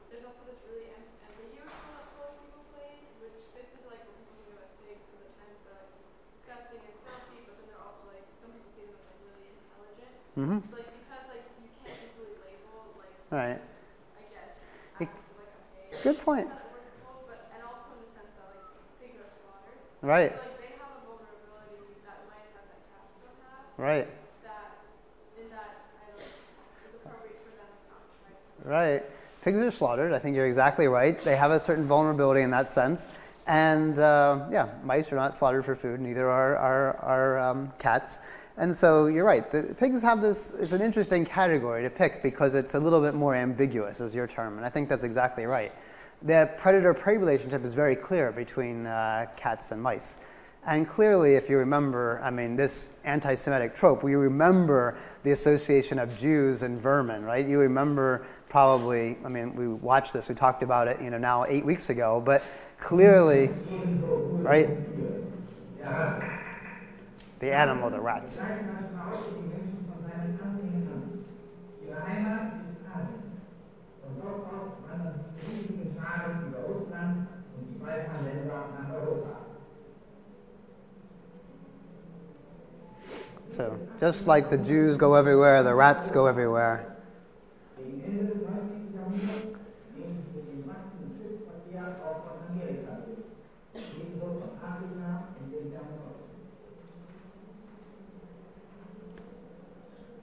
There's also this really ambiguous role that Polish people play, which fits into what people think of as pigs, because at times they're disgusting and filthy, but then they're also some people see them as really intelligent. Mm-hmm. So because you can't easily label Right. I guess aspects of a pig. Good point. That works for Poles, but and also in the sense that pigs are slaughtered. Right. So they have a vulnerability that mice have that cats don't have. Right. That in that is appropriate for them, it's not Right. right. Pigs are slaughtered. I think you're exactly right. They have a certain vulnerability in that sense. And mice are not slaughtered for food. Neither are cats. And so you're right. The pigs have this. It's an interesting category to pick because it's a little bit more ambiguous, is your term. And I think that's exactly right. The predator-prey relationship is very clear between cats and mice. And clearly, if you remember, this anti-Semitic trope, we remember the association of Jews and vermin, right? You remember probably, we watched this, we talked about it, now 8 weeks ago, but clearly, right? The animal, the rats. So, just like the Jews go everywhere, the rats go everywhere.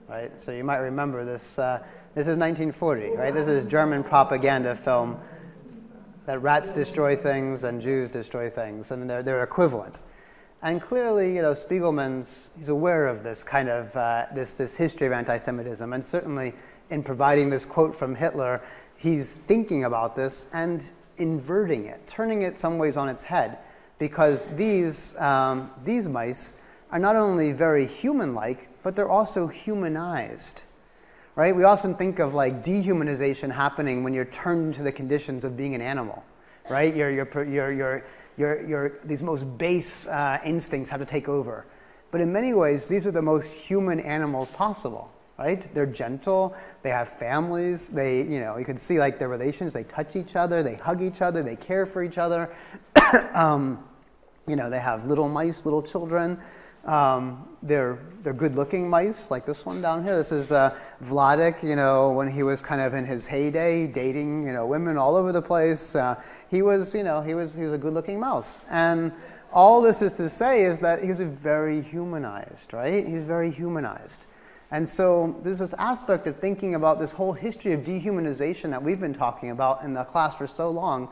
Right, so you might remember this. This is 1940, right? This is German propaganda film that rats destroy things and Jews destroy things, and they're equivalent. And clearly, Spiegelman's, he's aware of this kind of, this history of anti-Semitism, and certainly in providing this quote from Hitler, he's thinking about this and inverting it, turning it some ways on its head, because these mice are not only very human-like, but they're also humanized, right? We often think of dehumanization happening when you're turned into the conditions of being an animal, right? These most base instincts have to take over. But in many ways, these are the most human animals possible, right? They're gentle, they have families, you can see their relations, they touch each other, they hug each other, they care for each other. They have little mice, little children. They're good-looking mice, like this one down here. This is Vladik, when he was kind of in his heyday, dating, women all over the place. He was a good-looking mouse. And all this is to say is that he was very humanized, right? He's very humanized. And so there's this aspect of thinking about this whole history of dehumanization that we've been talking about in the class for so long.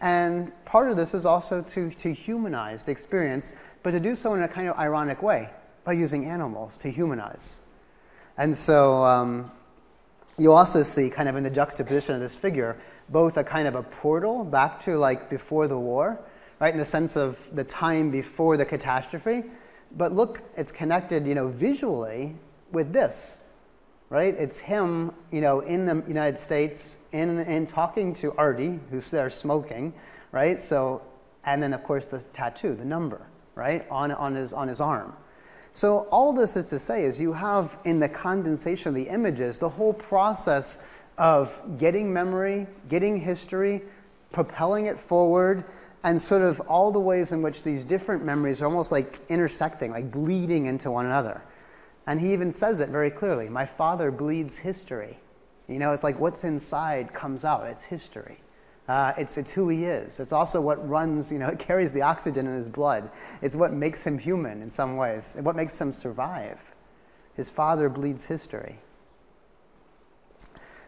And part of this is also to humanize the experience, but to do so in a kind of ironic way, by using animals to humanize. And so you also see kind of in the juxtaposition of this figure, both a kind of a portal back to like before the war, right, in the sense of the time before the catastrophe. But look, it's connected, visually with this, right? It's him, in the United States, in talking to Artie, who's there smoking, right? So, and then of course the tattoo, the number, right, on his arm. So all this is to say is you have in the condensation of the images the whole process of getting memory, getting history, propelling it forward, and sort of all the ways in which these different memories are almost like intersecting, like bleeding into one another. And he even says it very clearly. My father bleeds history. It's like what's inside comes out. It's history. It's who he is. It's also what runs, it carries the oxygen in his blood. It's what makes him human in some ways, and what makes him survive. His father bleeds history.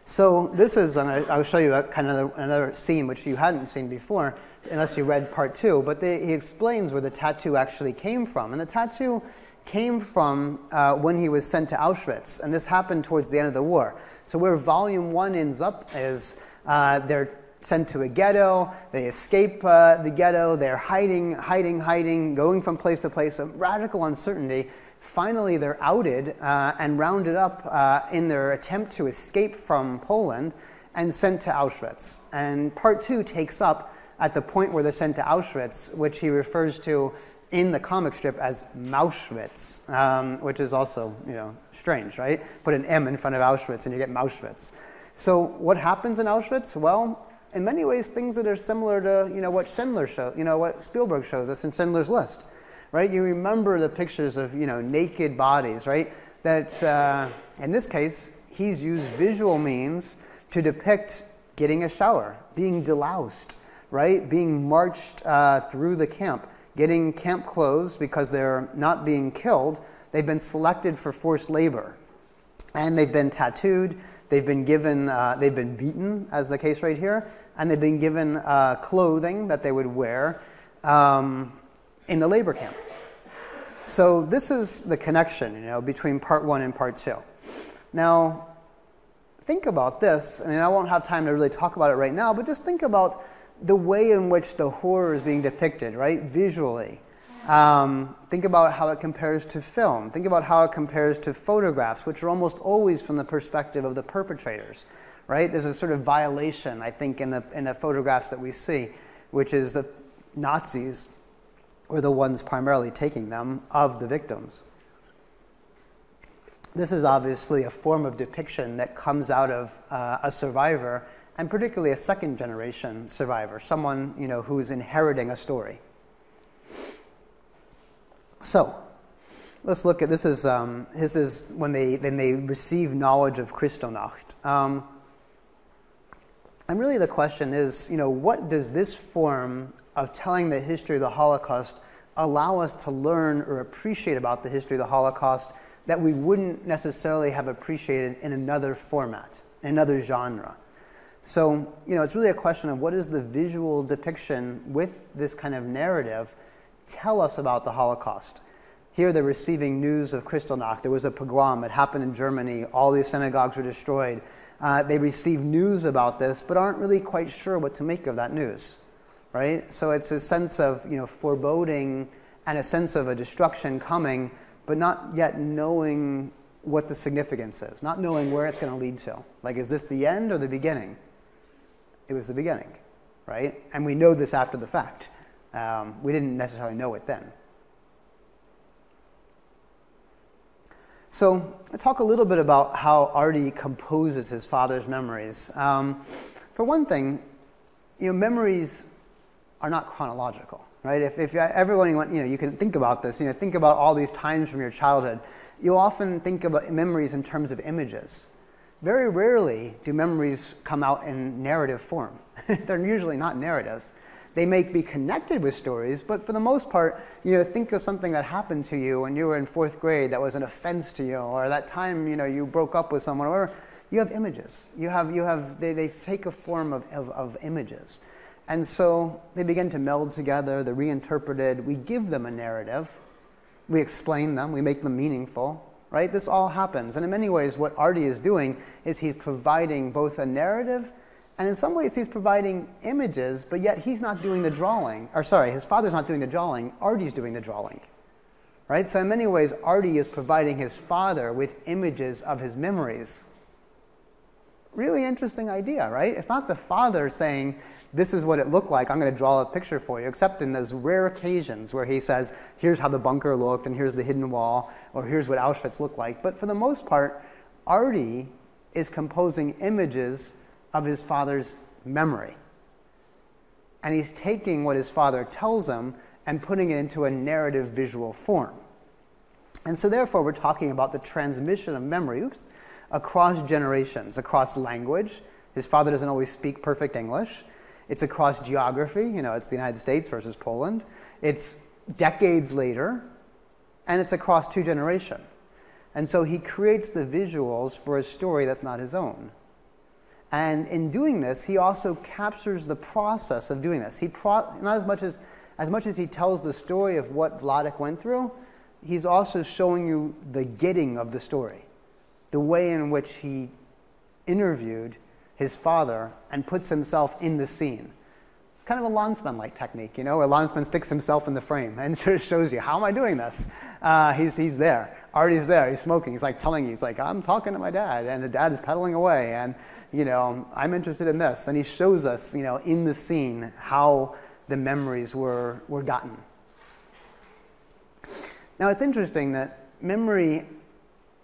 So this is, and I'll show you another scene which you hadn't seen before, unless you read part 2, but he explains where the tattoo actually came from. And the tattoo came from when he was sent to Auschwitz, and this happened towards the end of the war. So where volume 1 ends up is they're sent to a ghetto, they escape the ghetto, they're hiding, going from place to place, a radical uncertainty. Finally, they're outed and rounded up in their attempt to escape from Poland and sent to Auschwitz. And part 2 takes up at the point where they're sent to Auschwitz, which he refers to in the comic strip as Mauschwitz, which is also, strange, right? Put an M in front of Auschwitz and you get Mauschwitz. So what happens in Auschwitz? Well, in many ways, things that are similar to, what Schindler shows, what Spielberg shows us in Schindler's List, right? You remember the pictures of, naked bodies, right? That, in this case, he's used visual means to depict getting a shower, being deloused, right? Being marched through the camp, getting camp clothes because they're not being killed. They've been selected for forced labor. And they've been tattooed, they've been given, they've been beaten, as the case right here, and they've been given clothing that they would wear in the labor camp. So this is the connection, between part 1 and part 2. Now, think about this. I won't have time to really talk about it right now, but just think about the way in which the horror is being depicted, right, visually. Think about how it compares to film. Think about how it compares to photographs, which are almost always from the perspective of the perpetrators, right? There's a sort of violation, I think, in the photographs that we see, which is the Nazis were the ones primarily taking them of the victims. This is obviously a form of depiction that comes out of a survivor, and particularly a second-generation survivor, someone who's inheriting a story. So, let's look at this. Is when they receive knowledge of Kristallnacht, and really the question is, what does this form of telling the history of the Holocaust allow us to learn or appreciate about the history of the Holocaust that we wouldn't necessarily have appreciated in another format, another genre? So, it's really a question of what is the visual depiction with this kind of narrative tell us about the Holocaust. Here they're receiving news of Kristallnacht. There was a pogrom. It happened in Germany. All these synagogues were destroyed. They receive news about this, but aren't really quite sure what to make of that news, right? So it's a sense of foreboding and a sense of a destruction coming, but not yet knowing what the significance is, not knowing where it's going to lead to. Like, is this the end or the beginning? It was the beginning, right? And we know this after the fact. We didn't necessarily know it then. So I'll talk a little bit about how Artie composes his father's memories. For one thing, memories are not chronological, right? If everyone, you can think about this, think about all these times from your childhood. You often think about memories in terms of images. Very rarely do memories come out in narrative form. They're usually not narratives. They may be connected with stories, but for the most part, think of something that happened to you when you were in 4th grade that was an offense to you, or that time, you broke up with someone, or you have images. They take a form of images. And so they begin to meld together, they're reinterpreted, we give them a narrative, we explain them, we make them meaningful, right? This all happens. And in many ways, what Artie is doing is he's providing both a narrative, and in some ways he's providing images, but yet he's not doing the drawing. His father's not doing the drawing, Artie's doing the drawing, right? So in many ways, Artie is providing his father with images of his memories. Really interesting idea, right? It's not the father saying, this is what it looked like, I'm going to draw a picture for you, except in those rare occasions where he says, here's how the bunker looked, and here's the hidden wall, or here's what Auschwitz looked like. But for the most part, Artie is composing images of his father's memory. And he's taking what his father tells him and putting it into a narrative visual form. And so therefore, we're talking about the transmission of memory, across generations, across language. His father doesn't always speak perfect English. It's across geography. It's the United States versus Poland. It's decades later, and it's across 2 generations. And so he creates the visuals for a story that's not his own. And in doing this, he also captures the process of doing this. Not as much as he tells the story of what Vladek went through, he's also showing you the getting of the story. The way in which he interviewed his father and puts himself in the scene. It's kind of a Landsman-like technique, where Landsman sticks himself in the frame and just shows you, how am I doing this? He's there. Artie's there. He's smoking. He's telling you, I'm talking to my dad, and the dad is pedaling away, and, I'm interested in this. And he shows us, in the scene how the memories were gotten. Now, it's interesting that memory,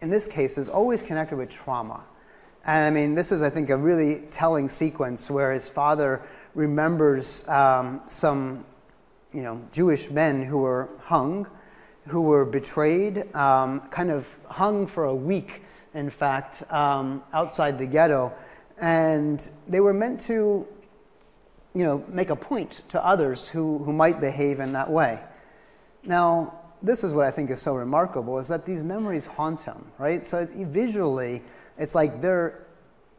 in this case, is always connected with trauma. And this is, I think, a really telling sequence where his father remembers some, Jewish men who were hung, who were betrayed, kind of hung for a week, in fact, outside the ghetto. And they were meant to, make a point to others who might behave in that way. Now, this is what I think is so remarkable, is that these memories haunt him, right? So visually, it's like the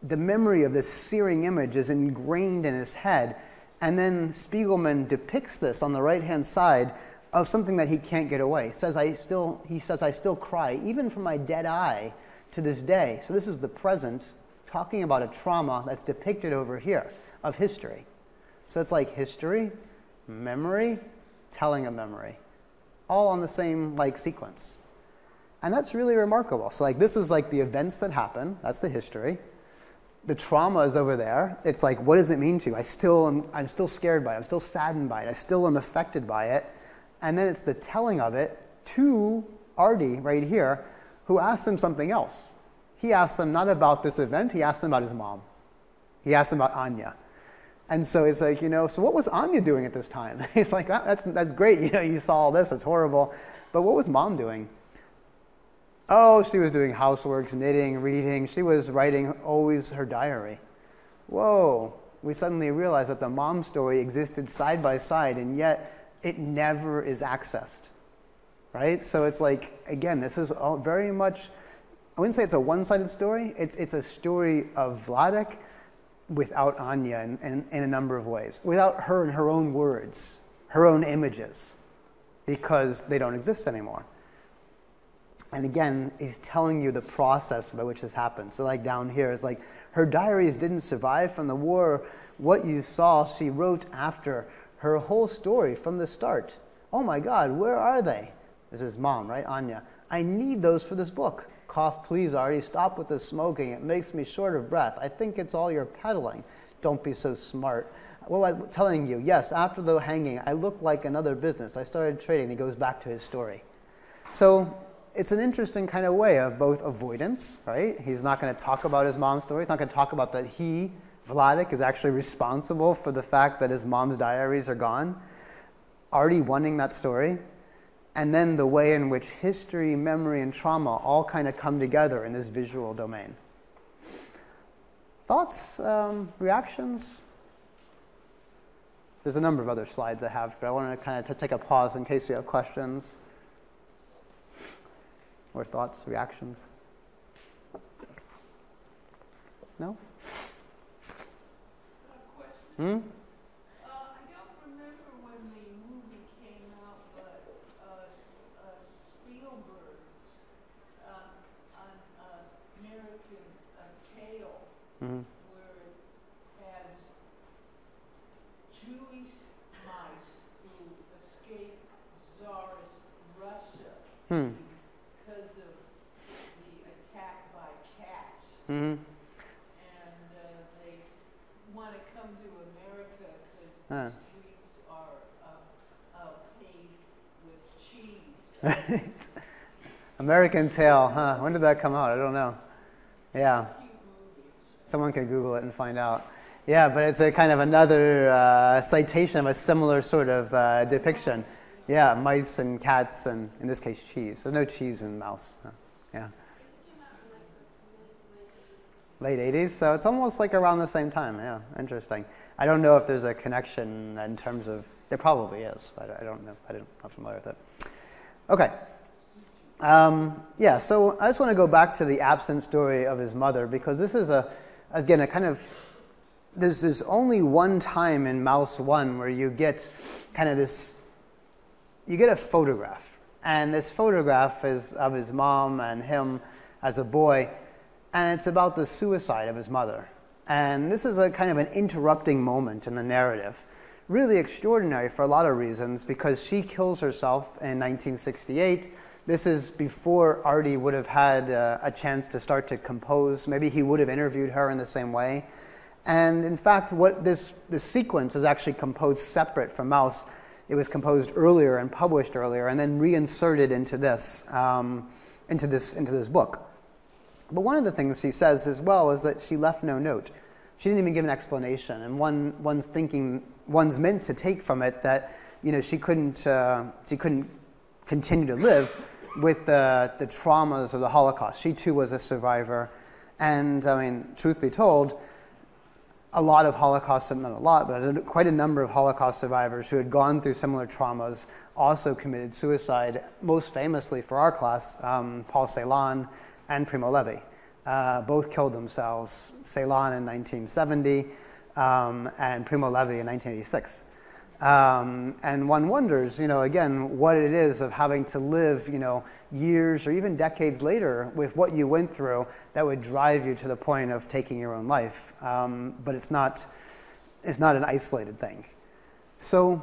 memory of this searing image is ingrained in his head. And then Spiegelman depicts this on the right-hand side of something that he can't get away. He says, I still cry, even from my dead eye to this day. So this is the present, talking about a trauma that's depicted over here of history. So it's like history, memory, telling a memory, all on the same sequence. And that's really remarkable. So this is the events that happen. That's the history. The trauma is over there. It's what does it mean to you? I'm still scared by it. I'm still saddened by it. I still am affected by it. And then it's the telling of it to Artie right here, who asks him something else. He asks him not about this event. He asks him about his mom. He asks him about Anya. And so it's so what was Anya doing at this time? He's that's great. You saw all this. It's horrible. But what was mom doing? Oh, she was doing housework, knitting, reading. She was writing always her diary. Whoa. We suddenly realize that the mom story existed side by side, and yet it never is accessed, right? So it's again, this is all very much, I wouldn't say it's a one-sided story. It's a story of Vladek without Anya in a number of ways, without her and her own words, her own images, because they don't exist anymore. And again, he's telling you the process by which this happens. So down here, it's her diaries didn't survive from the war. What you saw, she wrote after her whole story from the start. Oh my God, where are they? This is mom, right? Anya. I need those for this book. Cough, please, Artie. Stop with the smoking. It makes me short of breath. I think it's all your peddling. Don't be so smart. Well, I'm telling you, yes, after the hanging, I looked like another business. I started trading. He goes back to his story. So it's an interesting kind of way of both avoidance, right? He's not going to talk about his mom's story. He's not going to talk about that he, Vladek, is actually responsible for the fact that his mom's diaries are gone. Artie wanting that story, and then the way in which history, memory, and trauma all kind of come together in this visual domain. Thoughts, reactions? There's a number of other slides I have, but I want to kind of take a pause in case you have questions or thoughts, reactions. No? Hmm? I don't remember when the movie came out, but Spielberg on American Tale, where it has Jewish mice who escape Tsarist Russia because of the attack by cats. Mm-hmm. They want to come to America because the streets are paved with cheese. American Tale, huh? When did that come out? I don't know. Yeah. Someone could Google it and find out. Yeah, but it's a kind of another citation of a similar sort of depiction. Yeah, mice and cats, and in this case, cheese. There's no cheese in mouse. Huh? Yeah. Late 80s, so it's almost like around the same time. Yeah, interesting. I don't know if there's a connection in terms of, there probably is. I don't know. I'm not familiar with it. Okay. Yeah, so I just want to go back to the absent story of his mother, because this is again, a kind of, there's only one time in Mouse 1 where you get kind of this, you get a photograph. And this photograph is of his mom and him as a boy. And it's about the suicide of his mother. And this is a kind of an interrupting moment in the narrative. Really extraordinary for a lot of reasons, because she kills herself in 1968. This is before Artie would have had a chance to start to compose. Maybe he would have interviewed her in the same way. And in fact, what this sequence is actually composed separate from Mouse. It was composed earlier and published earlier, and then reinserted into this book. But one of the things she says as well is that she left no note. She didn't even give an explanation. And one's meant to take from it that, you know, she couldn't continue to live with the traumas of the Holocaust. She too was a survivor. And I mean, truth be told, a lot of Holocaust, not a lot, but quite a number of Holocaust survivors who had gone through similar traumas also committed suicide, most famously for our class, Paul Celan and Primo Levi. Both killed themselves, Celan in 1970 and Primo Levi in 1986. And one wonders, you know, again, what it is of having to live, you know, years or even decades later with what you went through that would drive you to the point of taking your own life. But it's not an isolated thing. So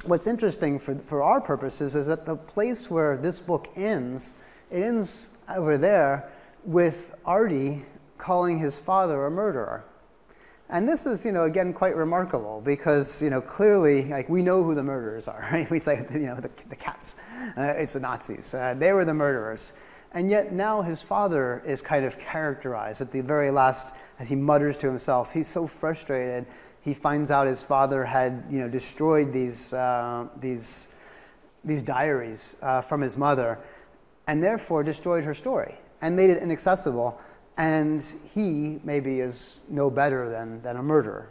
what's interesting for our purposes is that the place where this book ends, it ends over there with Artie calling his father a murderer. And this is, you know, again, quite remarkable because, you know, clearly, like, we know who the murderers are, right? We say, you know, the cats. It's the Nazis. They were the murderers. And yet now his father is kind of characterized at the very last, as he mutters to himself. He's so frustrated. He finds out his father had, you know, destroyed these diaries from his mother, and therefore destroyed her story and made it inaccessible. And he maybe is no better than a murderer.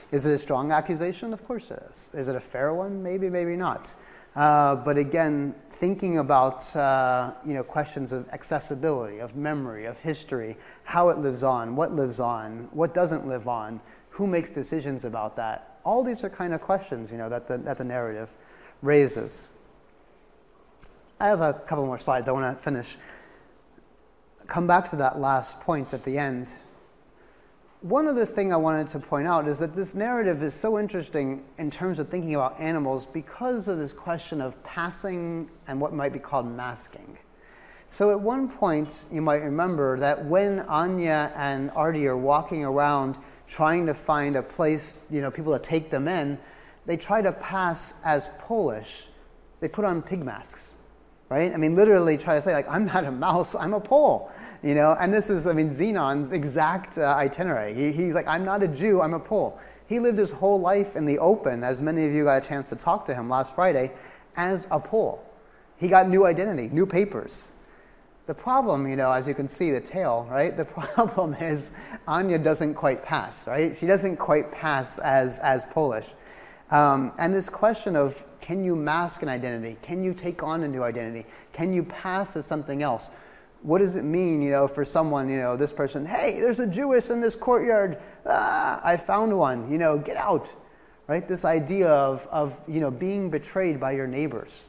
Is it a strong accusation? Of course it is. Is it a fair one? Maybe, maybe not. But again, thinking about you know, questions of accessibility, of memory, of history, how it lives on, what doesn't live on, who makes decisions about that. All these are kind of questions, you know, that the narrative raises. I have a couple more slides. I want to finish. Come back to that last point at the end. One other thing I wanted to point out is that this narrative is so interesting in terms of thinking about animals because of this question of passing and what might be called masking. So at one point, you might remember that when Anya and Artie are walking around trying to find a place, you know, people to take them in, they try to pass as Polish. They put on pig masks. Right? I mean, literally try to say, like, I'm not a mouse, I'm a Pole, you know? And this is, I mean, Zenon's exact itinerary. He's like, I'm not a Jew, I'm a Pole. He lived his whole life in the open, as many of you got a chance to talk to him last Friday, as a Pole. He got new identity, new papers. The problem, as you can see, the tail, right? The problem is Anya doesn't quite pass, right? She doesn't quite pass as Polish. And this question of, can you mask an identity? Can you take on a new identity? Can you pass as something else? What does it mean, for someone, this person, hey, there's a Jewess in this courtyard. I found one, get out, right? This idea of being betrayed by your neighbors,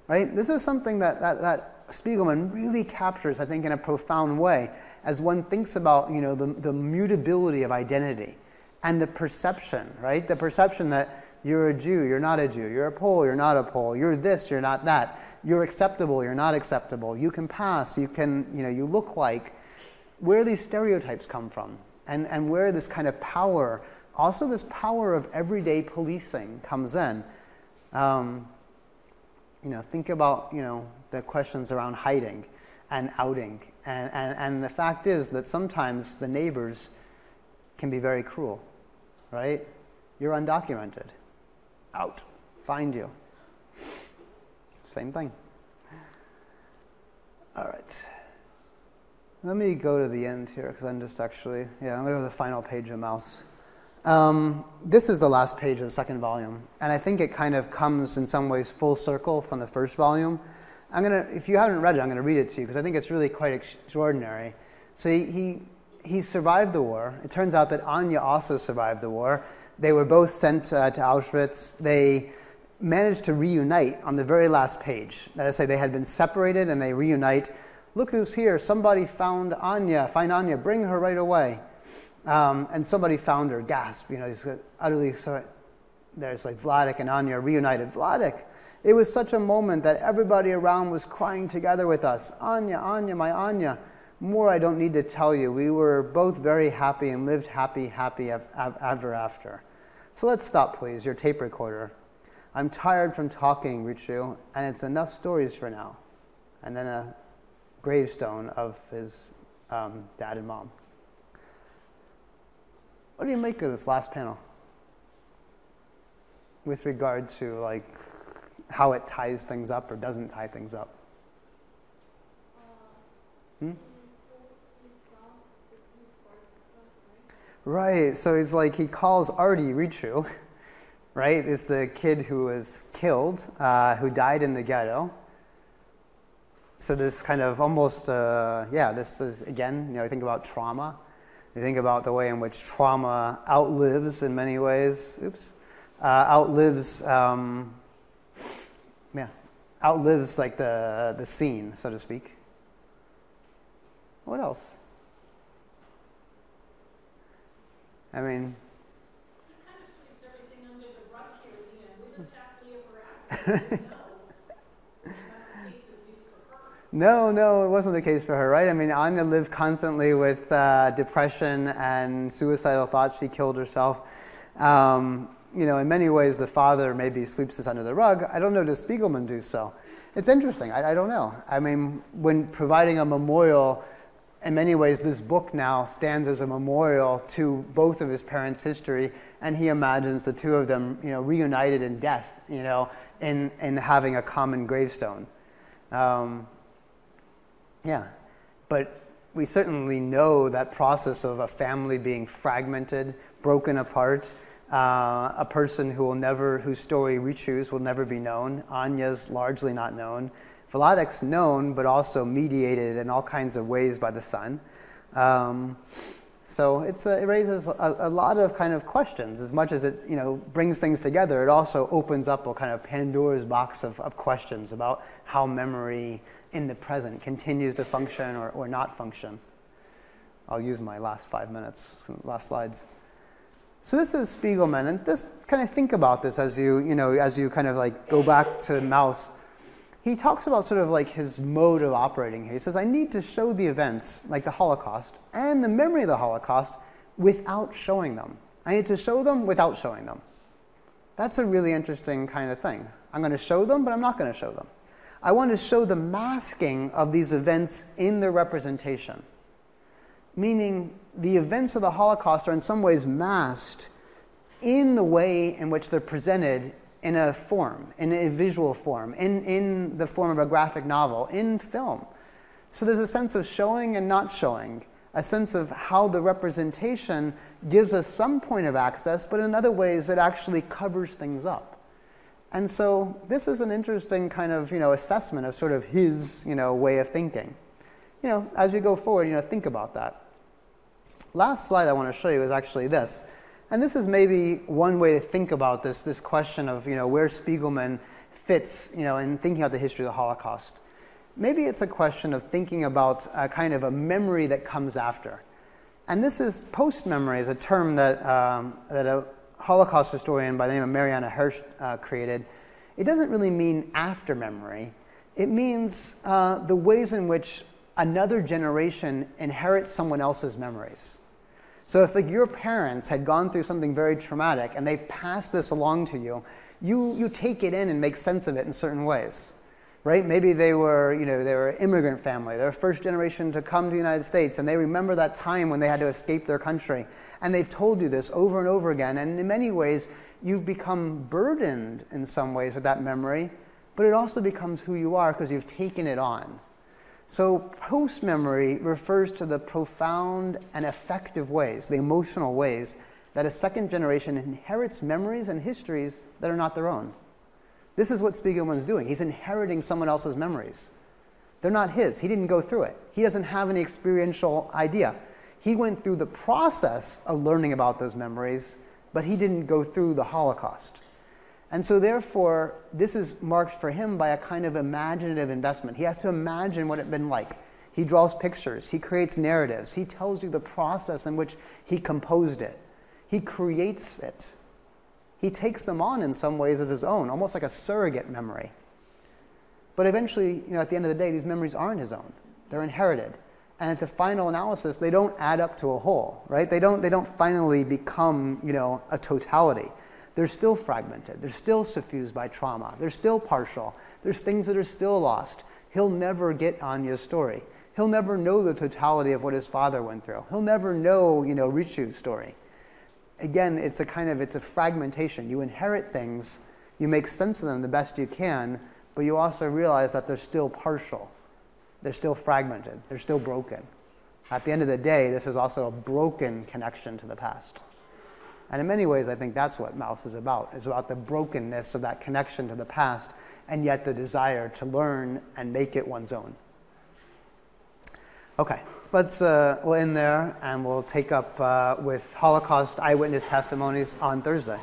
right? This is something that Spiegelman really captures, I think, in a profound way as one thinks about, the mutability of identity and the perception, right? The perception that you're a Jew, you're not a Jew. You're a Pole, you're not a Pole. You're this, you're not that. You're acceptable, you're not acceptable. You can pass, you can, you look like. Where these stereotypes come from and where this kind of power, also this power of everyday policing comes in. Think about, the questions around hiding and outing. And the fact is that sometimes the neighbors can be very cruel, right? You're undocumented. Out. Find you. Same thing. All right. Let me go to the end here because I'm just actually, I'm going to go to the final page of Mouse. This is the last page of the second volume, and I think it kind of comes in some ways full circle from the first volume. If you haven't read it, I'm going to read it to you because I think it's really quite extraordinary. So he survived the war. It turns out that Anya also survived the war. They were both sent to Auschwitz. They managed to reunite on the very last page. That is to say, they had been separated and they reunite. Look who's here. Somebody found Anya. Find Anya. Bring her right away. And somebody found her. Gasp. He's utterly so. There's like Vladek and Anya reunited. Vladek. It was such a moment that everybody around was crying together with us. Anya, Anya, my Anya. More I don't need to tell you. We were both very happy and lived happy ever after. So let's stop, please. Your tape recorder. I'm tired from talking, Richu, and it's enough stories for now. And then a gravestone of his dad and mom. What do you make of this last panel? With regard to how it ties things up or doesn't tie things up? Right, so it's he calls Artie Richu, right? It's the kid who was killed, who died in the ghetto. So this kind of almost, this is, again, you think about trauma. You think about the way in which trauma outlives, in many ways, outlives the scene, so to speak. What else? I mean, it kind of sweeps everything under the rug here at the end. We lived happily ever after. Not the case, at least for her. No, it wasn't the case for her, right? I mean, Anya lived constantly with depression and suicidal thoughts. She killed herself. In many ways, the father maybe sweeps this under the rug. I don't know, does Spiegelman do so? It's interesting. I don't know. I mean, when providing a memorial, in many ways, this book now stands as a memorial to both of his parents' history, and he imagines the two of them, reunited in death, in having a common gravestone. But we certainly know that process of a family being fragmented, broken apart, a person whose story Richu's will never be known. Anya's largely not known. Vladek's known, but also mediated in all kinds of ways by the son. So it raises a lot of kind of questions. As much as it brings things together, it also opens up a kind of Pandora's box of questions about how memory in the present continues to function or not function. I'll use my last 5 minutes, last slides. So this is Spiegelman, and this kind of think about this as you kind of go back to Maus. He talks about sort of his mode of operating here. He says, I need to show the events, like the Holocaust, and the memory of the Holocaust, without showing them. I need to show them without showing them. That's a really interesting kind of thing. I'm going to show them, but I'm not going to show them. I want to show the masking of these events in their representation. Meaning, the events of the Holocaust are in some ways masked in the way in which they're presented in a form, in a visual form, in the form of a graphic novel, in film. So there's a sense of showing and not showing, a sense of how the representation gives us some point of access, but in other ways it actually covers things up. And so this is an interesting kind of, assessment of sort of his, way of thinking. As we go forward, think about that. Last slide I want to show you is actually this. And this is maybe one way to think about this question of, where Spiegelman fits, in thinking about the history of the Holocaust. Maybe it's a question of thinking about a kind of a memory that comes after. And this is post-memory is a term that a Holocaust historian by the name of Mariana Hirsch created. It doesn't really mean after memory. It means the ways in which another generation inherits someone else's memories. So if your parents had gone through something very traumatic and they pass this along to you, you take it in and make sense of it in certain ways. Right? Maybe they were an immigrant family. They're first generation to come to the United States, and they remember that time when they had to escape their country. And they've told you this over and over again. And in many ways, you've become burdened in some ways with that memory, but it also becomes who you are because you've taken it on. So post-memory refers to the profound and effective ways, the emotional ways, that a second generation inherits memories and histories that are not their own. This is what Spiegelman's doing. He's inheriting someone else's memories. They're not his. He didn't go through it. He doesn't have any experiential idea. He went through the process of learning about those memories, but he didn't go through the Holocaust. And so therefore, this is marked for him by a kind of imaginative investment. He has to imagine what it'd been like. He draws pictures. He creates narratives. He tells you the process in which he composed it. He creates it. He takes them on in some ways as his own, almost like a surrogate memory. But eventually, at the end of the day, these memories aren't his own. They're inherited. And at the final analysis, they don't add up to a whole, right? They don't finally become, a totality. They're still fragmented. They're still suffused by trauma. They're still partial. There's things that are still lost. He'll never get Anya's story. He'll never know the totality of what his father went through. He'll never know, Richu's story. Again, it's a fragmentation. You inherit things, you make sense of them the best you can, but you also realize that they're still partial. They're still fragmented. They're still broken. At the end of the day, this is also a broken connection to the past. And in many ways, I think that's what Maus is about. It's about the brokenness of that connection to the past, and yet the desire to learn and make it one's own. Okay. We'll end there, and we'll take up with Holocaust eyewitness testimonies on Thursday.